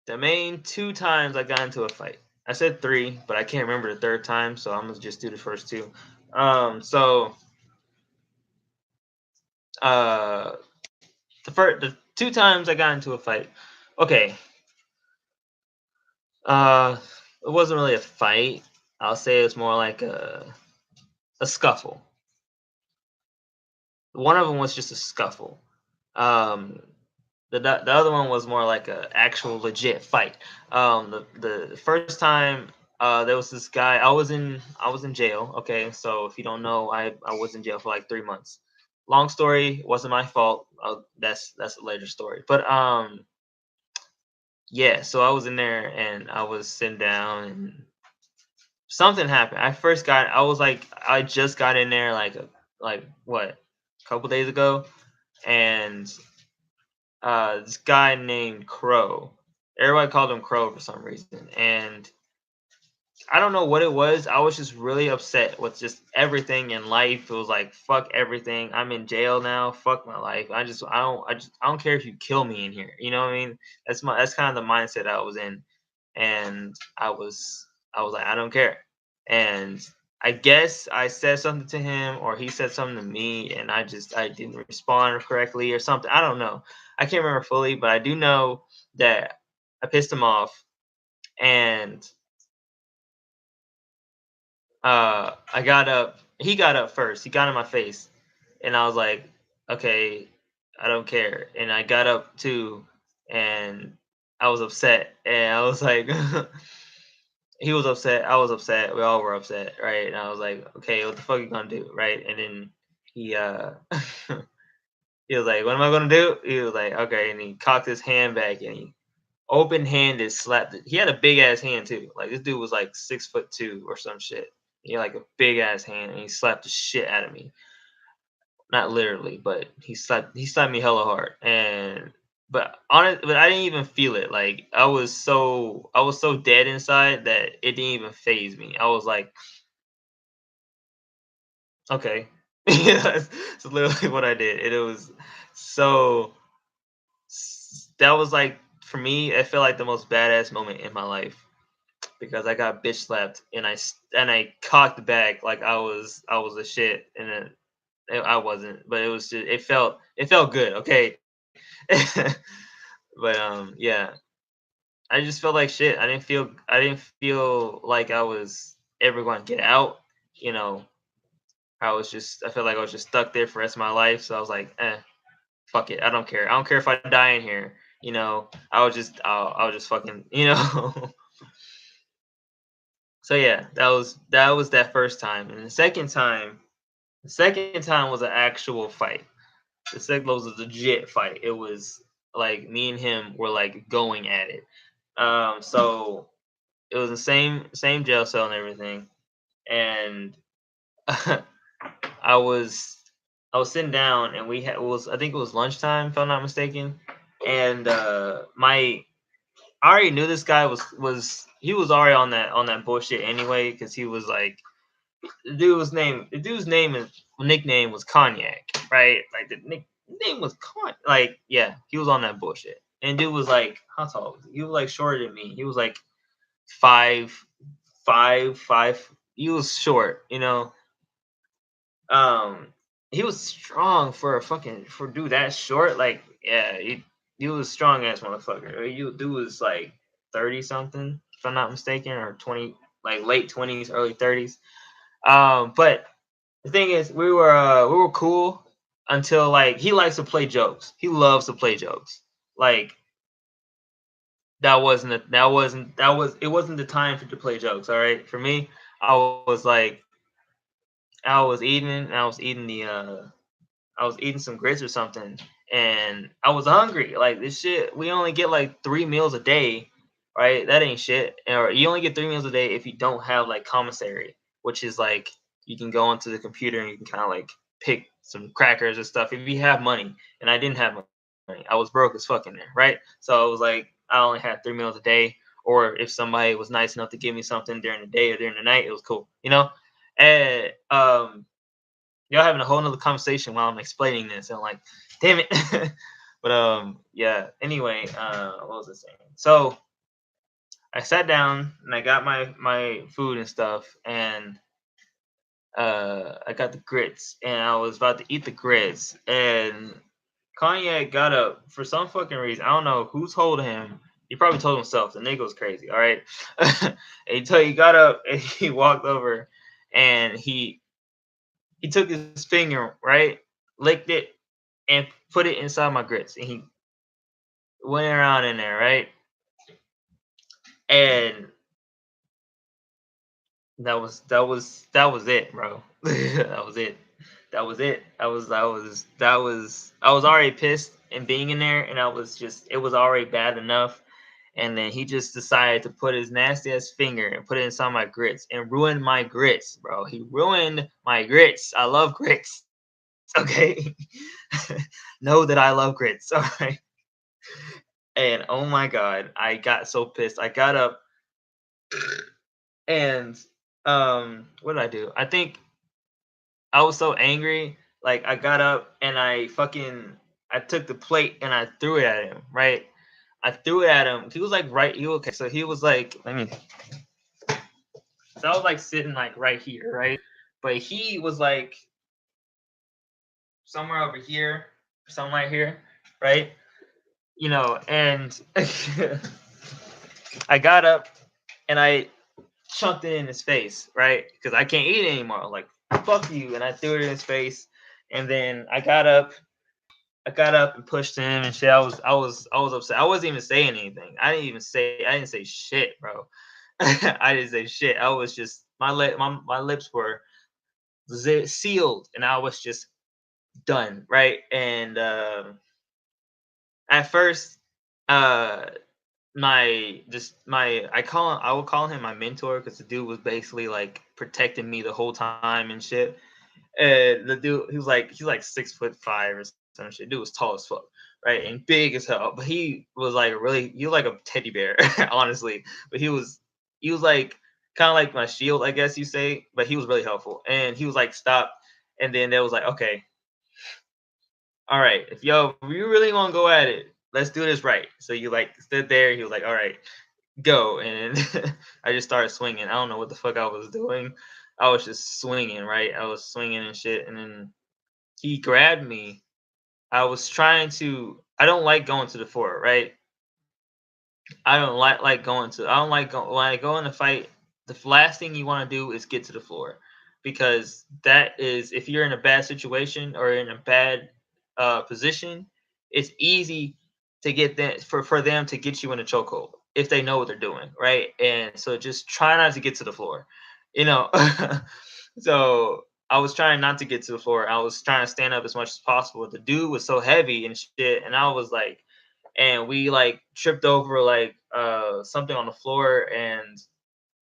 the main 2 times I got into a fight. I said 3, but I can't remember the third time, so I'm gonna just do the first 2. So uh, the 2 times I got into a fight. Okay. It wasn't really a fight. I'll say it's more like a scuffle. One of them was just a scuffle. Um, the other one was more like a actual legit fight. The first time there was this guy. I was in jail. Okay, so if you don't know, I was in jail for like 3 months. Long story, wasn't my fault. That's a later story. But yeah. So I was in there and I was sitting down and something happened. I just got in there like what, a couple days ago, and this guy named Crow. Everybody called him Crow for some reason, and I don't know what it was. I was just really upset with just everything in life. It was like fuck everything. I'm in jail now. Fuck my life. I don't care if you kill me in here. You know what I mean? That's kind of the mindset I was in, and I was like I don't care. And I guess I said something to him or he said something to me, and I didn't respond correctly or something. I don't know. I can't remember fully, but I do know that I pissed him off, and I got up. He got up first. He got in my face, and I was like, "Okay, I don't care." And I got up too, and I was upset, and I was like, he was upset. I was upset. We all were upset, right? And I was like, "Okay, what the fuck you gonna do?" Right? And then he He was like, "What am I gonna do?" He was like, "Okay," and he cocked his hand back and he open handed slapped it. He had a big ass hand too. Like this dude was like 6'2" or some shit. He had like a big ass hand and he slapped the shit out of me. Not literally, but he slapped me hella hard. And but I didn't even feel it. Like I was so dead inside that it didn't even phase me. I was like, okay. Yeah, that's literally what I did. And it was so that was like for me, it felt like the most badass moment in my life because I got bitch slapped and I cocked back like I was a shit and then I wasn't, but it was just it felt good, okay. But yeah, I just felt like shit. I didn't feel like I was ever going to get out. You know, I felt like I was just stuck there for the rest of my life. So I was like, fuck it, I don't care. I don't care if I die in here. I'll just fucking So yeah, that was that first time, and the second time was an actual fight. The second was a legit fight. It was like me and him were like going at it. So it was the same jail cell and everything, and I was I was sitting down, and we had it was I think it was lunchtime, if I'm not mistaken, and my I already knew this guy was he was already on that bullshit anyway because he was like the dude's name is nickname was Cognac, right? Like the nickname was like yeah, he was on that bullshit. And dude was like, how tall was he? He was like shorter than me. He was like 5'5". He was short. Um, he was strong for a fucking for dude that short. Like yeah, he was strong ass motherfucker. You dude was like 30 something, if I'm not mistaken, or 20, like late 20s, early 30s. But the thing is, we were cool until like he likes to play jokes. He loves to play jokes. Like that wasn't the time for to play jokes. All right, for me, I was like I was eating some grits or something, and I was hungry. Like this shit, we only get like 3 meals a day, right? That ain't shit. Or you only get 3 meals a day if you don't have like commissary, which is like you can go onto the computer and you can kind of like pick some crackers and stuff if you have money. And I didn't have money. I was broke as fuck in there, right? So I was like, I only had 3 meals a day. Or if somebody was nice enough to give me something during the day or during the night, it was cool. And y'all having a whole nother conversation while I'm explaining this. And I'm like, damn it. But yeah. Anyway, what was I saying? So I sat down and I got my food and stuff, and I got the grits, and I was about to eat the grits, and Kanye got up for some fucking reason. I don't know who told him. He probably told himself. The nigga was crazy. All right. And he got up and he walked over, and he took his finger, right, licked it, and put it inside my grits, and he went around in there, right, and that was it, bro. That was it. That was it. I was already pissed and being in there, and it was already bad enough. And then he just decided to put his nasty ass finger and put it inside my grits and ruin my grits, bro. He ruined my grits. I love grits. Okay. Know that I love grits. All right. And oh my god, I got so pissed. I got up and what did I do? I think I was so angry. Like I got up and I took the plate and I threw it at him, right? I threw it at him. He was like okay, so he was like, so I was like sitting like right here, right? But he was like somewhere over here, somewhere right here, right? And I got up and I chunked it in his face, right? Because I can't eat it anymore. I was like, fuck you. And I threw it in his face. And then I got up and pushed him and shit. I was upset. I wasn't even saying anything. I didn't say shit, bro. I didn't say shit. I was just my lips were sealed and I was just done, right? And at first, uh, I would call him my mentor because the dude was basically like protecting me the whole time and shit. And the dude, he's like 6'5" or some shit. Dude was tall as fuck, right, and big as hell. But he was like a teddy bear, honestly. But he was like kind of like my shield, I guess you say. But he was really helpful, and he was like stop, and then there was like okay, all right, if you really want to go at it, let's do this right. So you like stood there. He was like, all right, go, and I just started swinging. I don't know what the fuck I was doing. I was just swinging, right? I was swinging and shit, and then he grabbed me. I was trying to. I don't like going to the floor, right? I don't like going to. I don't like when I go in a fight. The last thing you want to do is get to the floor, because that is if you're in a bad situation or in a bad position, it's easy to get them for them to get you in a chokehold if they know what they're doing, right? And so just try not to get to the floor, you know. So I was trying not to get to the floor. I was trying to stand up as much as possible. The dude was so heavy and shit, and I was like, and we like tripped over like something on the floor, and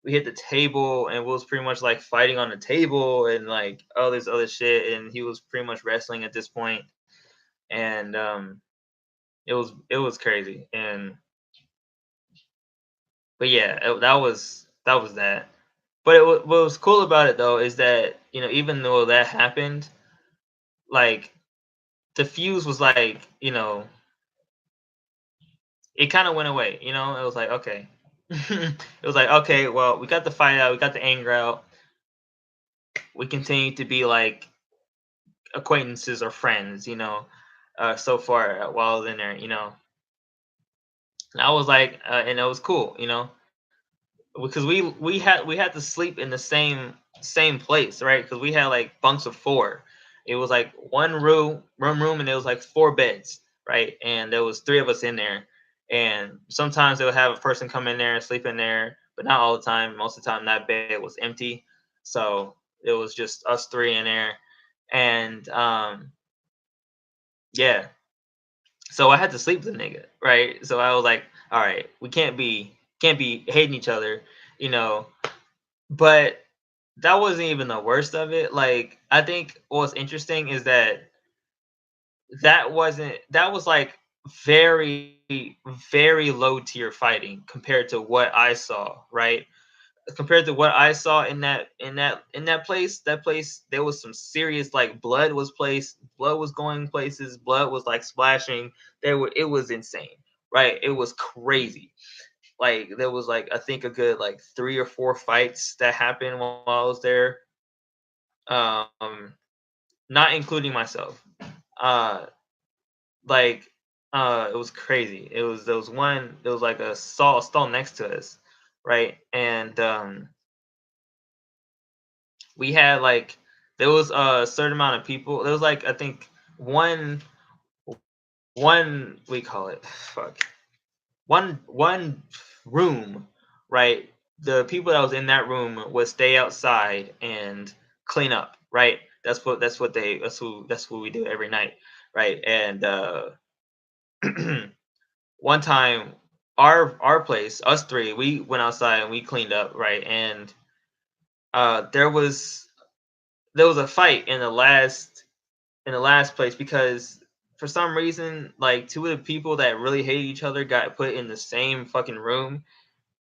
we hit the table, and we was pretty much like fighting on the table and like all this other shit, and he was pretty much wrestling at this point. And it was crazy. And but yeah, that was that. But what was cool about it though is that, you know, even though that happened, like the fuse was like, you know, it kind of went away. You know, it was like okay, it was like okay, well, we got the fight out, we got the anger out. We continue to be like acquaintances or friends, you know. So far while I was in there, you know, and I was like, and it was cool, you know, because we had to sleep in the same place, right? Because we had like bunks of four. It was like one room, and there was like four beds, right? And there was three of us in there. And sometimes they would have a person come in there and sleep in there, but not all the time. Most of the time, that bed was empty, so it was just us three in there. And yeah, so I had to sleep with a nigga, right? So I was like, all right, we can't be hating each other, you know. But that wasn't even the worst of it. Like, I think what's interesting is that that was like very, very low tier fighting compared to what I saw, right? Compared to what I saw in that place, there was some serious like blood was going places, blood was like splashing. It was insane, right? It was crazy. Like there was like I think a good like 3 or 4 fights that happened while I was there. Um, not including myself. Uh, like it was crazy. There was one. There was like a stall next to us, right? And we had like there was a certain amount of people. There was like I think one one we call it fuck one room, right? The people that was in that room would stay outside and clean up, right? That's what we do every night, right? And one time our place, us three, we went outside and we cleaned up, right? And there was a fight in the last place because for some reason like two of the people that really hate each other got put in the same fucking room.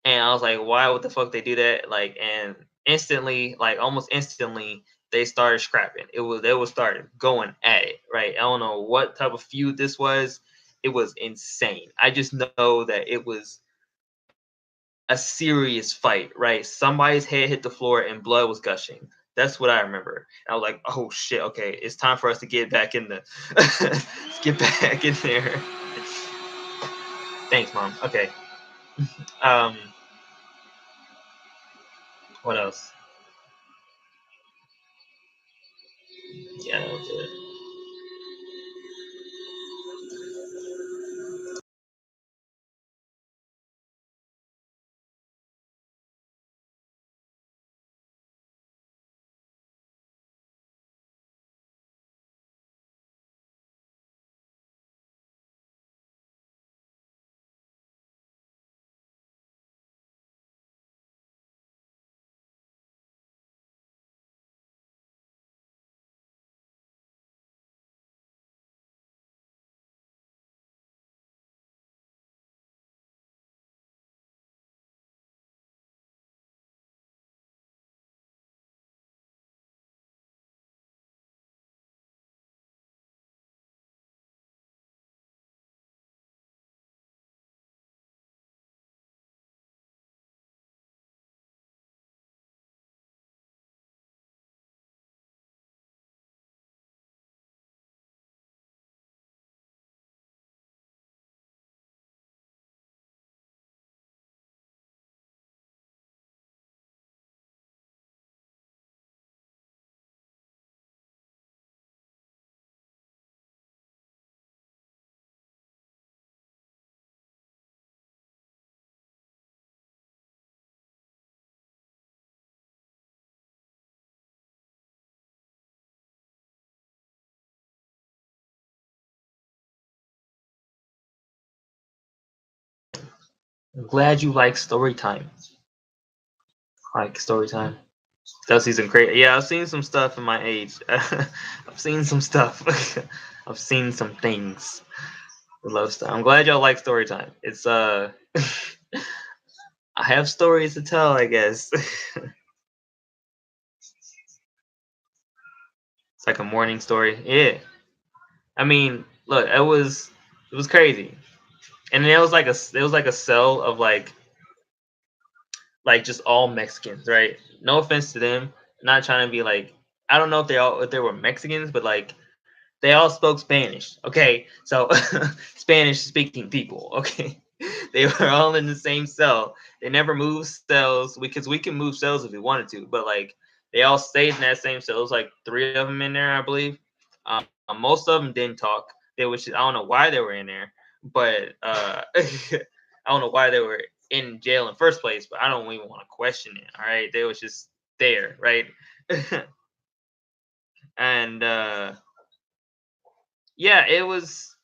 And I was like, why would the fuck they do that? Like, and instantly, like almost instantly, they started scrapping. They was started going at it, right? I don't know what type of feud this was. It was insane. I just know that it was a serious fight, right? Somebody's head hit the floor and blood was gushing. That's what I remember. I was like, oh shit, okay, it's time for us to get back in the let's get back in there. Thanks, mom. Okay. Um, what else? Yeah, that was it. I'm glad you like story time. Like story time. That season great. Yeah, I've seen some stuff in my age. I've seen some stuff. I've seen some things. I love stuff. I'm glad y'all like story time. It's I have stories to tell, I guess. It's like a morning story. Yeah. I mean, look, it was crazy. And then it was like a cell of like just all Mexicans, right? No offense to them. Not trying to be like I don't know if they were Mexicans, but like they all spoke Spanish. Okay, so Spanish speaking people. Okay, they were all in the same cell. They never moved cells because we can move cells if we wanted to, but like they all stayed in that same cell. It was like three of them in there, I believe. Most of them didn't talk. They was I don't know why they were in there, but I don't know why they were in jail in the first place. But I don't even want to question it. All right, they was just there, right? And yeah, it was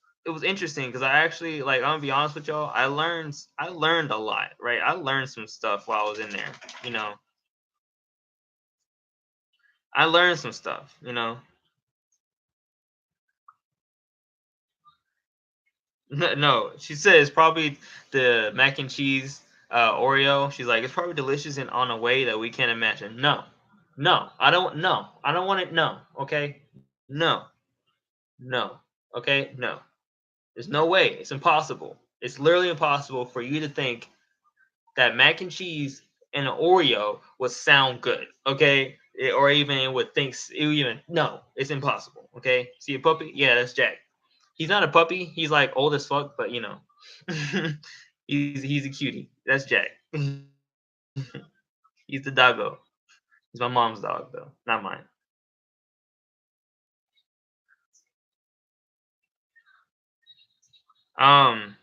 interesting because I actually like I'm gonna be honest with y'all. I learned a lot, right? I learned some stuff while I was in there. You know, I learned some stuff. No, she said it's probably the mac and cheese Oreo. She's like, it's probably delicious in on a way that we can't imagine. No, no, I don't. No, I don't want it. No, okay, no, no, okay, no. There's no way. It's impossible. It's literally impossible for you to think that mac and cheese and an Oreo would sound good, okay? Or even it would think even no, it's impossible. Okay, see a puppy? Yeah, that's Jack. He's not a puppy. He's like old as fuck, but he's a cutie. That's Jack. He's the doggo. He's my mom's dog though, not mine. Um,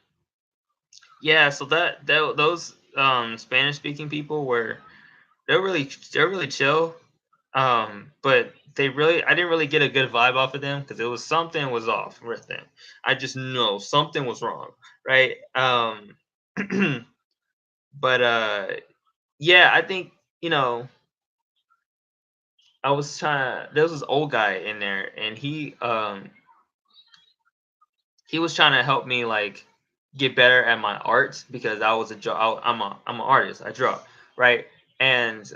yeah. So those Spanish speaking people they're really chill. But I didn't really get a good vibe off of them because it was something was off with them. I just know something was wrong, right? But yeah, I think you know I was trying to. There was this old guy in there, and he was trying to help me like get better at my art because I was a draw. I'm an artist. I draw, right? And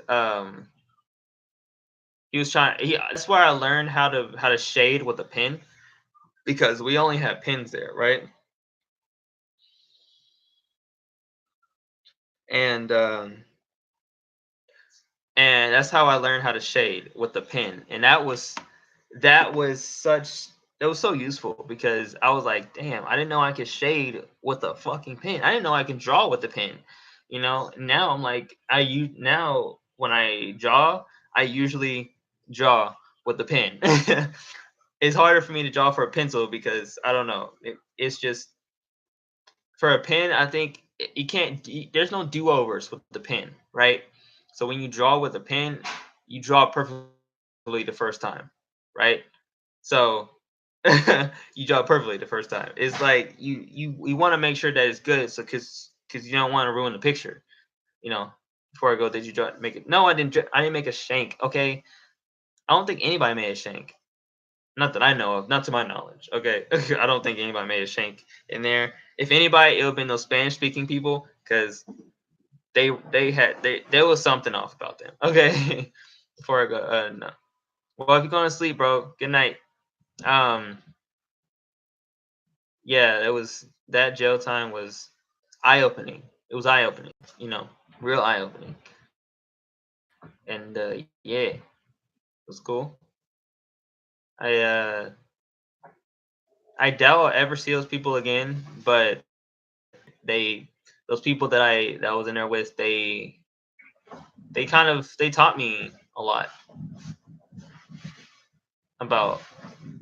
he was trying. That's where I learned how to shade with a pen because we only have pens there, right? And and that's how I learned how to shade with the pen. And that was so useful because I was like, damn, I didn't know I could shade with a fucking pen. I didn't know I could draw with the pen. Now I'm like now when I draw, I usually draw with the pen. It's harder for me to draw for a pencil because I don't know. It's just for a pen, I think you can't. There's no do overs with the pen, right? So when you draw with a pen, you draw perfectly the first time, right? So you draw perfectly the first time. It's like you want to make sure that it's good, so because you don't want to ruin the picture, you know. Before I go, did you make it? No, I didn't. I didn't make a shank. Okay, I don't think anybody made a shank. Not that I know of, not to my knowledge. Okay, I don't think anybody made a shank in there. If anybody, it would have been those Spanish speaking people because there was something off about them. Okay, before I go, no. Well, if you're going to sleep, bro, good night. Um, yeah, it was that jail time was eye opening. It was eye opening, real eye opening, and yeah, it was cool. I uh, I doubt I'll ever see those people again, but they those people that was in there with they taught me a lot about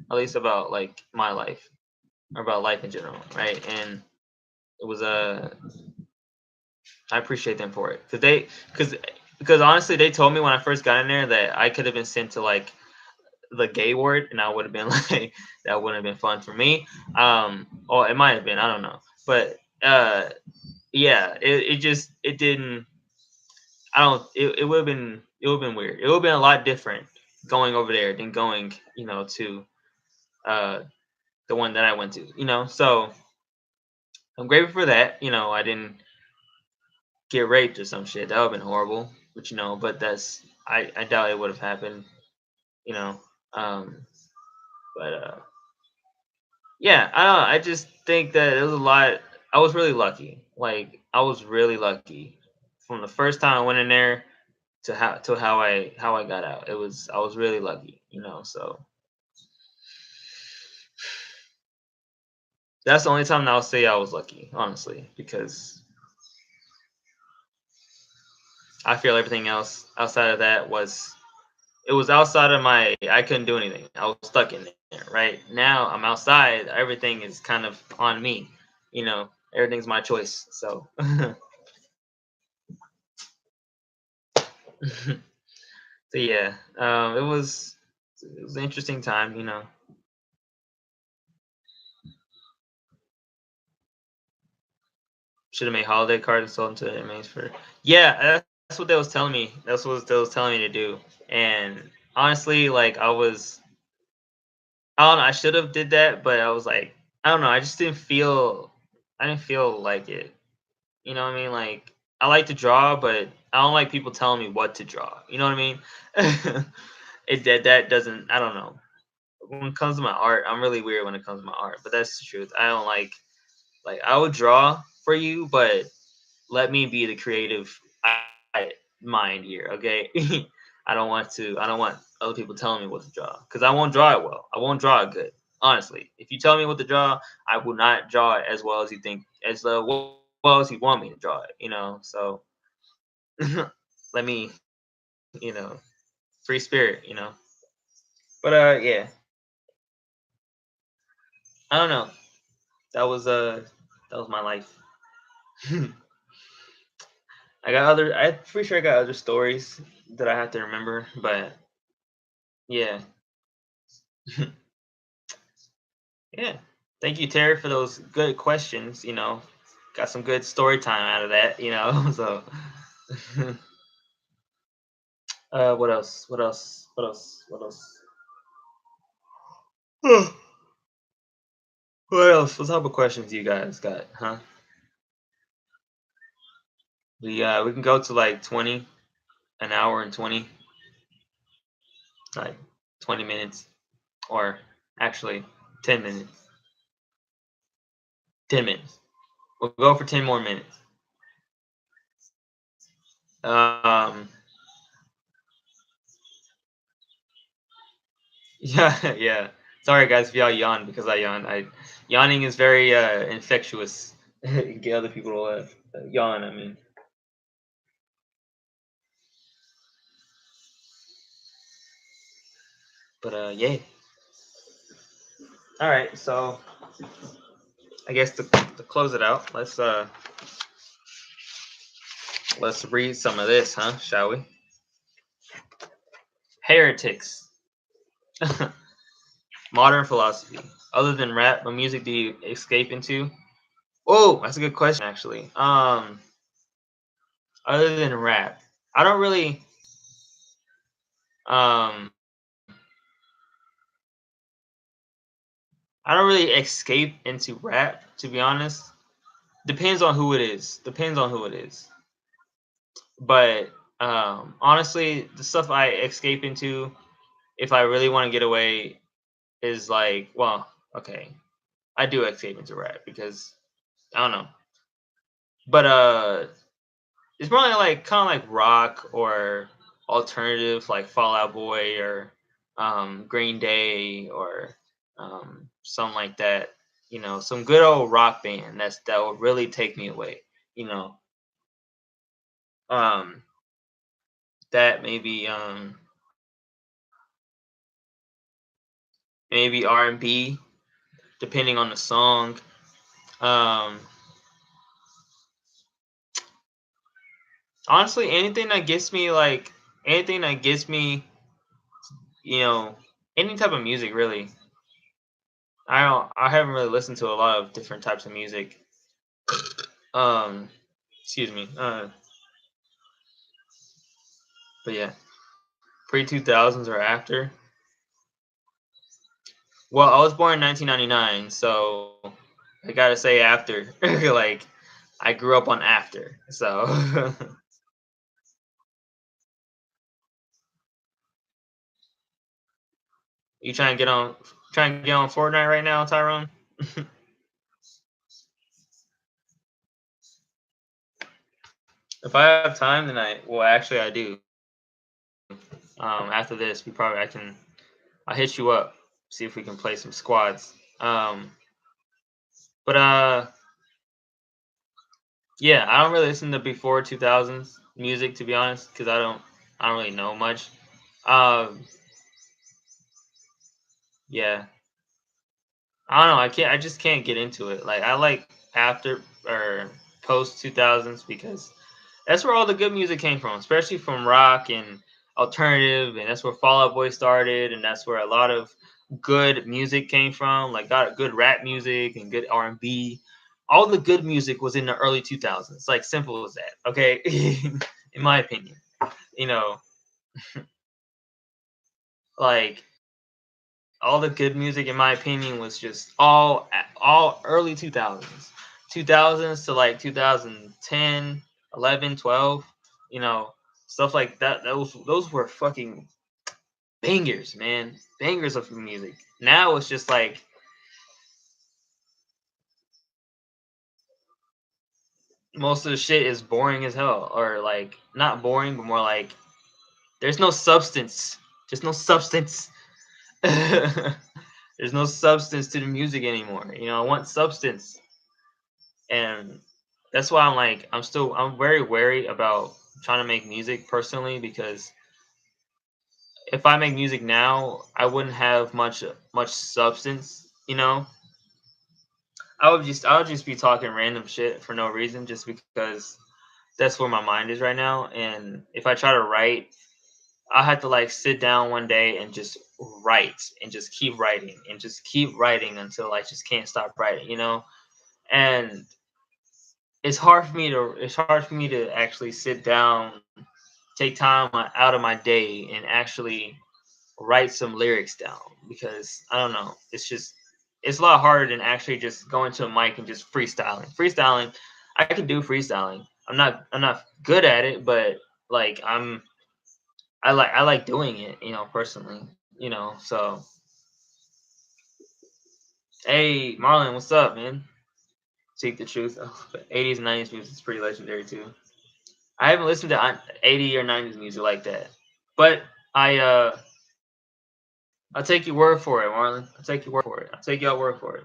at least about like my life or about life in general, right? And it was I appreciate them for it because because honestly they told me when I first got in there that I could have been sent to like the gay ward and I would have been like that wouldn't have been fun for me. Or it might have been, I don't know, but yeah, it just it didn't. I don't. It would have been weird. It would have been a lot different going over there than going to uh the one that I went to. So I'm grateful for that. I didn't get raped or some shit. That would have been horrible. But that's I doubt it would have happened. You know. Um. But yeah, I don't know. I just think that it was a lot. I was really lucky. Like I was really lucky from the first time I went in there to how I got out. I was really lucky. So that's the only time that I'll say I was lucky, honestly, because I feel everything else outside of that was it was outside of my I couldn't do anything. I was stuck in there. Right now I'm outside. Everything is kind of on me. Everything's my choice. So so yeah, it was an interesting time. Should have made holiday cards and sold them to inmates for. Yeah, that's what they was telling me. That's what they was telling me to do. And honestly, like I don't know. I should have did that, but I was like, I don't know. I just didn't feel. I didn't feel like it. You know what I mean? Like I like to draw, but I don't like people telling me what to draw. You know what I mean? That doesn't. I don't know. When it comes to my art, I'm really weird when it comes to my art. But that's the truth. I don't like I would draw for you, but let me be the creative mind here, okay? I don't want other people telling me what to draw because I won't draw it well. I won't draw it good. Honestly, if you tell me what to draw, I will not draw it as well as you think, as well as you want me to draw it. So let me, you know, free spirit. But yeah, I don't know. That was that was my life. I'm pretty sure I got other stories that I have to remember, but yeah. Yeah. Thank you, Terry, for those good questions. Got some good story time out of that. So, what else? What else? What else? What else? What else? What type of questions you guys got? Huh? We can go to like 20, an hour and 20, like 20 minutes, or actually 10 minutes. 10 minutes. We'll go for 10 more minutes. Um. Yeah, yeah. Sorry, guys, if y'all yawn because I yawn. Yawning is very infectious. Get other people to laugh. Yawn, I mean. But yeah. All right, so I guess to close it out, let's read some of this, huh? Shall we? Heretics. Modern philosophy. Other than rap, what music do you escape into? Oh, that's a good question, actually. Other than rap, I don't really um I don't really escape into rap, to be honest. Depends on who it is. Depends on who it is. But honestly, the stuff I escape into, if I really want to get away, is like, well, okay, I do escape into rap because I don't know, but it's probably like kind of like rock or alternative, like Fallout Boy or Green Day or something like that. Some good old rock band that will really take me away. You know, um, that maybe R&B, depending on the song. Um, Honestly, anything that gets me, you know, any type of music really. I haven't really listened to a lot of different types of music. Um, Excuse me. But yeah, pre 2000s or after. Well, I was born in 1999, so I gotta say after. Like, I grew up on after. So, you trying to get on Fortnite right now, Tyrone? If I have time, then actually I do. After this, I'll hit you up, see if we can play some squads. But yeah, I don't really listen to before 2000s music, to be honest, because I don't really know much. Um, yeah, I don't know. I just can't get into it. Like, I like after or post 2000s because that's where all the good music came from, especially from rock and alternative, and that's where Fall Out Boy started, and that's where a lot of good music came from. Like, got good rap music and good R&B. All the good music was in the early 2000s. Like, simple as that. Okay, in my opinion, you know, like all the good music, in my opinion, was just all early 2000s to like 2010, 11, 12. You know, stuff like that. Those were fucking bangers, man. Bangers of music. Now it's just like most of the shit is boring as hell, or like not boring, but more like there's no substance. There's no substance. There's no substance to the music anymore. You know, I want substance, and that's why I'm very wary about trying to make music personally, because if I make music now, I wouldn't have much substance. You know, I would just be talking random shit for no reason, just because that's where my mind is right now. And if I try to write, I had to like sit down one day and just write and just keep writing and just keep writing until I just can't stop writing. You know, and it's hard for me to actually sit down, take time out of my day and actually write some lyrics down, because I don't know, it's a lot harder than actually just going to a mic and just freestyling. I can do freestyling. I'm not good at it, but like I like doing it, you know, personally, you know. So hey, Marlon, what's up, man? Seek the truth. Oh, but 80s and 90s music is pretty legendary too. I haven't listened to 80 or 90s music like that, but I I'll take your word for it, Marlon. I'll take your word for it. I'll take your word for it.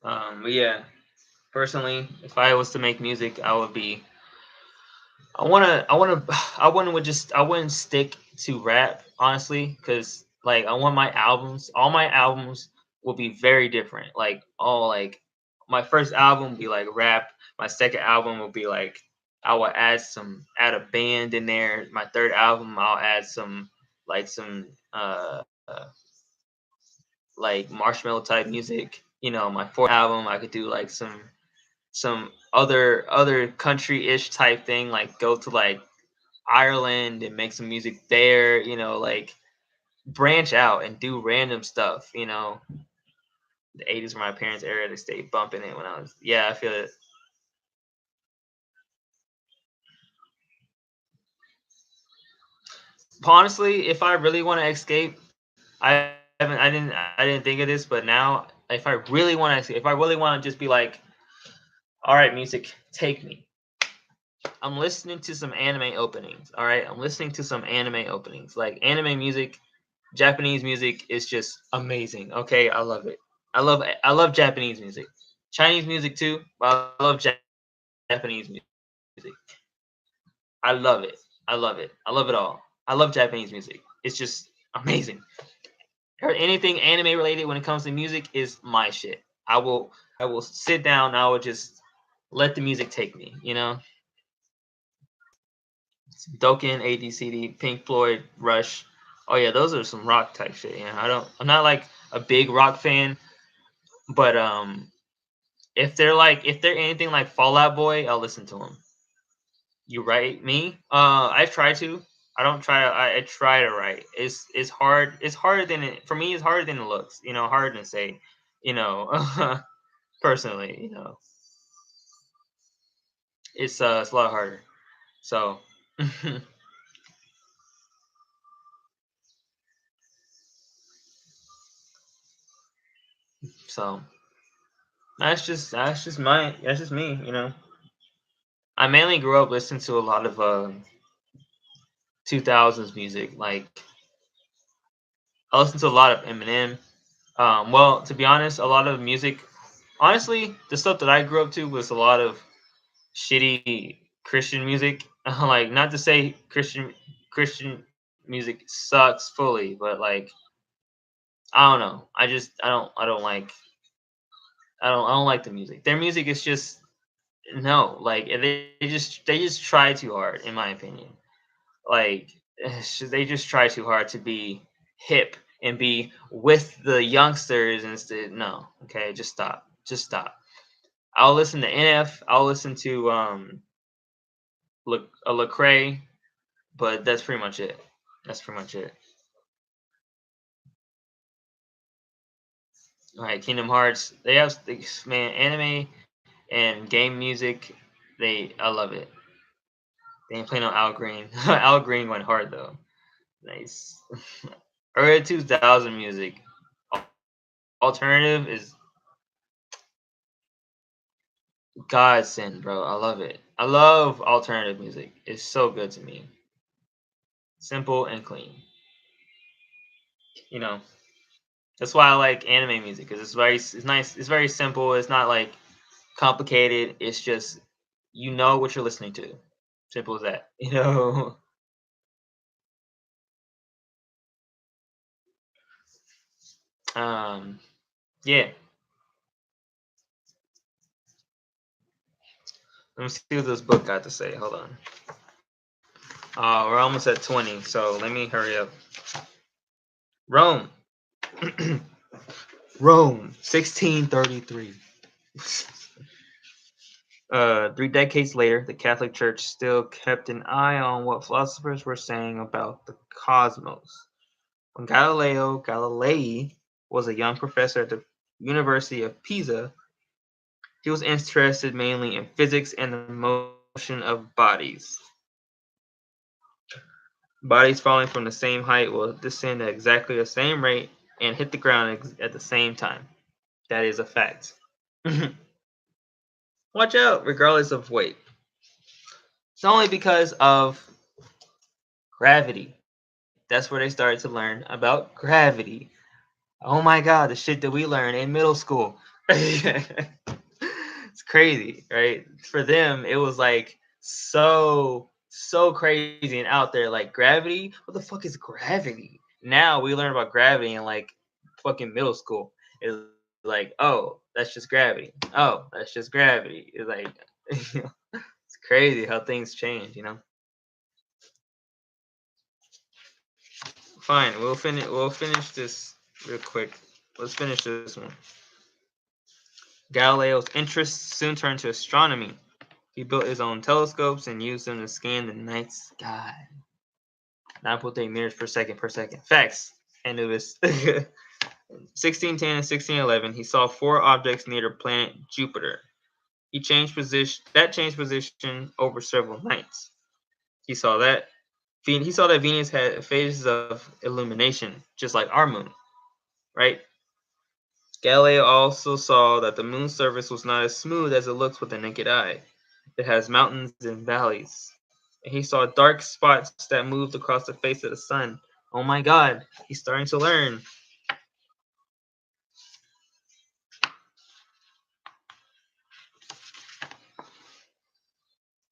But yeah, personally, if I was to make music, I would be. I wouldn't stick to rap, honestly, because like I want all my albums will be very different. Like all like my first album will be like rap. My second album will be like I will add a band in there. My third album, I'll add some like marshmallow type music. You know, my fourth album, I could do like some other country ish type thing, like go to like Ireland and make some music there, you know, like branch out and do random stuff, you know. The 80s were my parents' era, they stayed bumping it when I was, yeah, I feel it. Honestly, if I really want to escape, I didn't think of this, but now if I really want to escape, if I really want to just be like, all right, music, take me. I'm listening to some anime openings. All right, I'm listening to some anime openings. Like anime music, Japanese music is just amazing. Okay, I love it. I love Japanese music. Chinese music too, but I love Japanese music. I love it. I love it. I love it all. I love Japanese music. It's just amazing. Or anything anime related when it comes to music is my shit. I will sit down. I will just let the music take me. You know, Dokken, ADCD, Pink Floyd, Rush. Oh yeah, those are some rock type shit. Yeah, I'm not like a big rock fan, but if they're anything like Fallout Boy, I'll listen to them. You write me? I try to. I don't try. I try to write. It's hard. It's harder than it for me. It's harder than it looks. You know, harder than say. You know, personally, you know, it's a lot harder. So, so that's just me. You know, I mainly grew up listening to a lot of 2000s music. Like I listened to a lot of Eminem. Well, to be honest, a lot of music. Honestly, the stuff that I grew up to was a lot of shitty Christian music. Like, not to say Christian music sucks fully, but like I don't know. I don't like the music. Their music is just no. Like they just try too hard, in my opinion. Like they just try too hard to be hip and be with the youngsters instead. No, okay, just stop. Just stop. I'll listen to NF. I'll listen to Lecrae, but that's pretty much it. That's pretty much it. All right, Kingdom Hearts. They have man anime and game music. I love it. They ain't playing on Al Green. Al Green went hard though. Nice. Early 2000 music. Alternative is godsend, bro. I love it. I love alternative music. It's so good to me. Simple and clean. You know, that's why I like anime music because it's nice. It's very simple. It's not like complicated. It's just you know what you're listening to. Simple as that. You know. um. Yeah. Let me see what this book got to say. Hold on. We're almost at 20, so let me hurry up. Rome. Rome, 1633. 3 decades later, the Catholic Church still kept an eye on what philosophers were saying about the cosmos. When Galileo Galilei was a young professor at the University of Pisa, he was interested mainly in physics and the motion of bodies. Bodies falling from the same height will descend at exactly the same rate and hit the ground at the same time. That is a fact. Watch out, regardless of weight. It's only because of gravity. That's where they started to learn about gravity. Oh my god, the shit that we learned in middle school. It's crazy, right? For them, it was like so crazy and out there. Like gravity? What the fuck is gravity? Now we learn about gravity in like fucking middle school. It's like, oh, that's just gravity. Oh, that's just gravity. It's like it's crazy how things change, you know. Fine, we'll finish this real quick. Let's finish this one. Galileo's interests soon turned to astronomy. He built his own telescopes and used them to scan the night sky. 9.3 meters per second. Facts. And it was 1610 and 1611. He saw four objects near the planet Jupiter. He changed position. That changed position over several nights. He saw that. He saw that Venus had phases of illumination, just like our moon, right? Galileo also saw that the moon's surface was not as smooth as it looks with the naked eye. It has mountains and valleys. And he saw dark spots that moved across the face of the sun. Oh my god, he's starting to learn.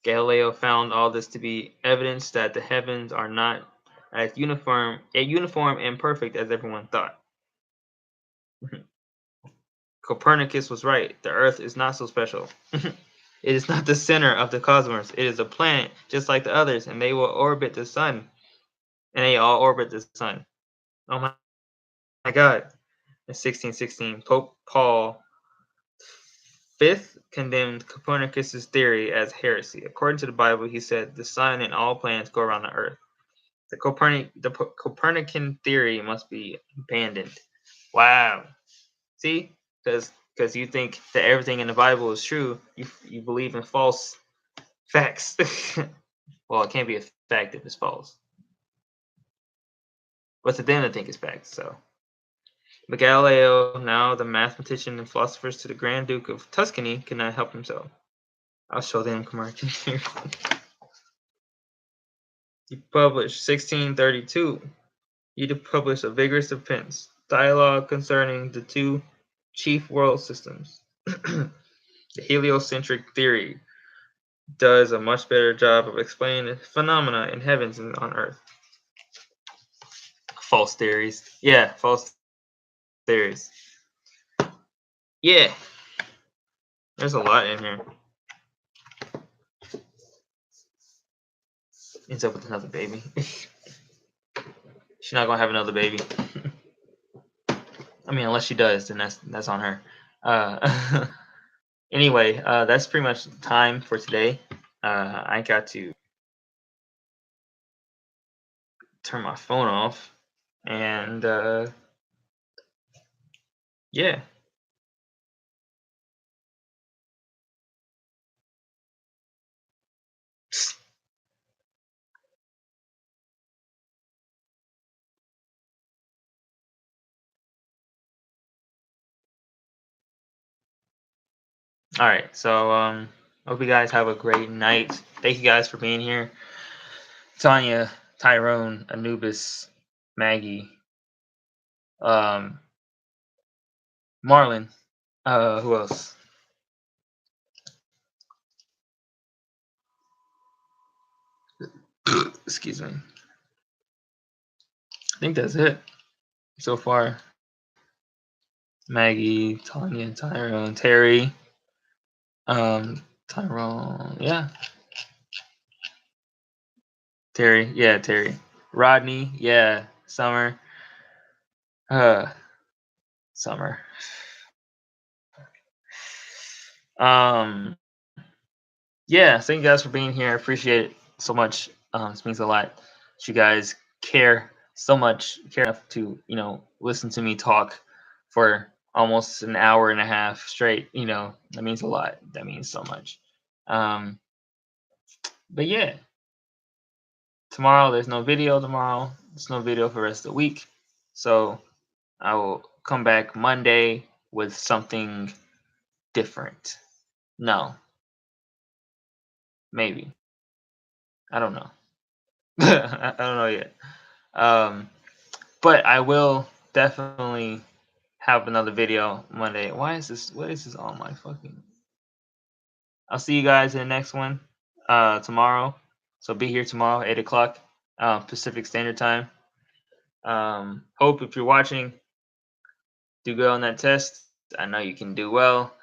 Galileo found all this to be evidence that the heavens are not as uniform and perfect as everyone thought. Copernicus was right. The Earth is not so special. It is not the center of the cosmos. It is a planet just like the others, and they will orbit the sun. And they all orbit the sun. Oh my god. In 1616, Pope Paul fifth condemned Copernicus's theory as heresy. According to the Bible, he said the sun and all planets go around the earth. The Copernican theory must be abandoned. Wow. See? Because you think that everything in the Bible is true, you believe in false facts. Well, it can't be a fact if it's false. But to them, I think it's fact. So, but Galileo, now the mathematician and philosophers to the Grand Duke of Tuscany, could not help himself. I'll show them commercial here. He published 1632. He published a vigorous defense dialogue concerning the two chief world systems. The heliocentric theory does a much better job of explaining phenomena in heavens and on earth. False theories. Yeah, false theories. Yeah. There's a lot in here. Ends up with another baby. She's not gonna have another baby. I mean, unless she does, then that's on her. Anyway, that's pretty much time for today. I got to turn my phone off, and yeah. All right, so hope you guys have a great night. Thank you guys for being here. Tanya, Tyrone, Anubis, Maggie, Marlon. Who else? Excuse me. I think that's it so far. Maggie, Tanya, Tyrone, Terry, Tyrone, yeah. Terry. Rodney, yeah. Summer. Summer. Yeah, thank you guys for being here. I appreciate it so much. This means a lot. That you guys care so much, care enough to, listen to me talk for almost an hour and a half straight. That means a lot. That means so much. But yeah, tomorrow there's no video tomorrow. There's no video for the rest of the week. So I will come back Monday with something different. No. Maybe. I don't know. I don't know yet. But I will definitely have another video Monday. What is this on my fucking... I'll see you guys in the next one tomorrow. So be here tomorrow, 8 o'clock Pacific Standard Time. Hope if you're watching, do good on that test. I know you can do well.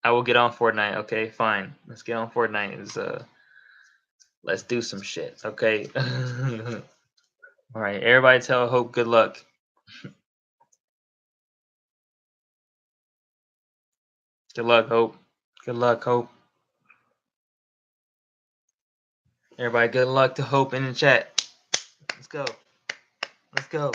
I will get on Fortnite. Okay, fine. Let's get on Fortnite. Let's do some shit. Okay. All right. Everybody tell Hope good luck. Good luck, Hope. Good luck, Hope. Everybody, good luck to Hope in the chat. Let's go. Let's go.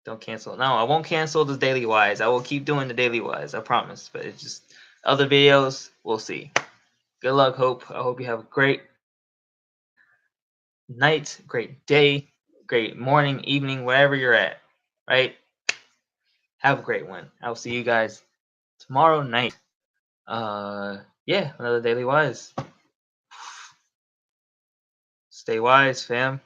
Don't cancel. No, I won't cancel the Daily Wise. I will keep doing the Daily Wise. I promise. But it's just other videos. We'll see. Good luck, Hope. I hope you have a great night, great day, great morning, evening, wherever you're at. Right? Have a great one. I'll see you guys tomorrow night. Yeah, another Daily Wise. Stay wise, fam.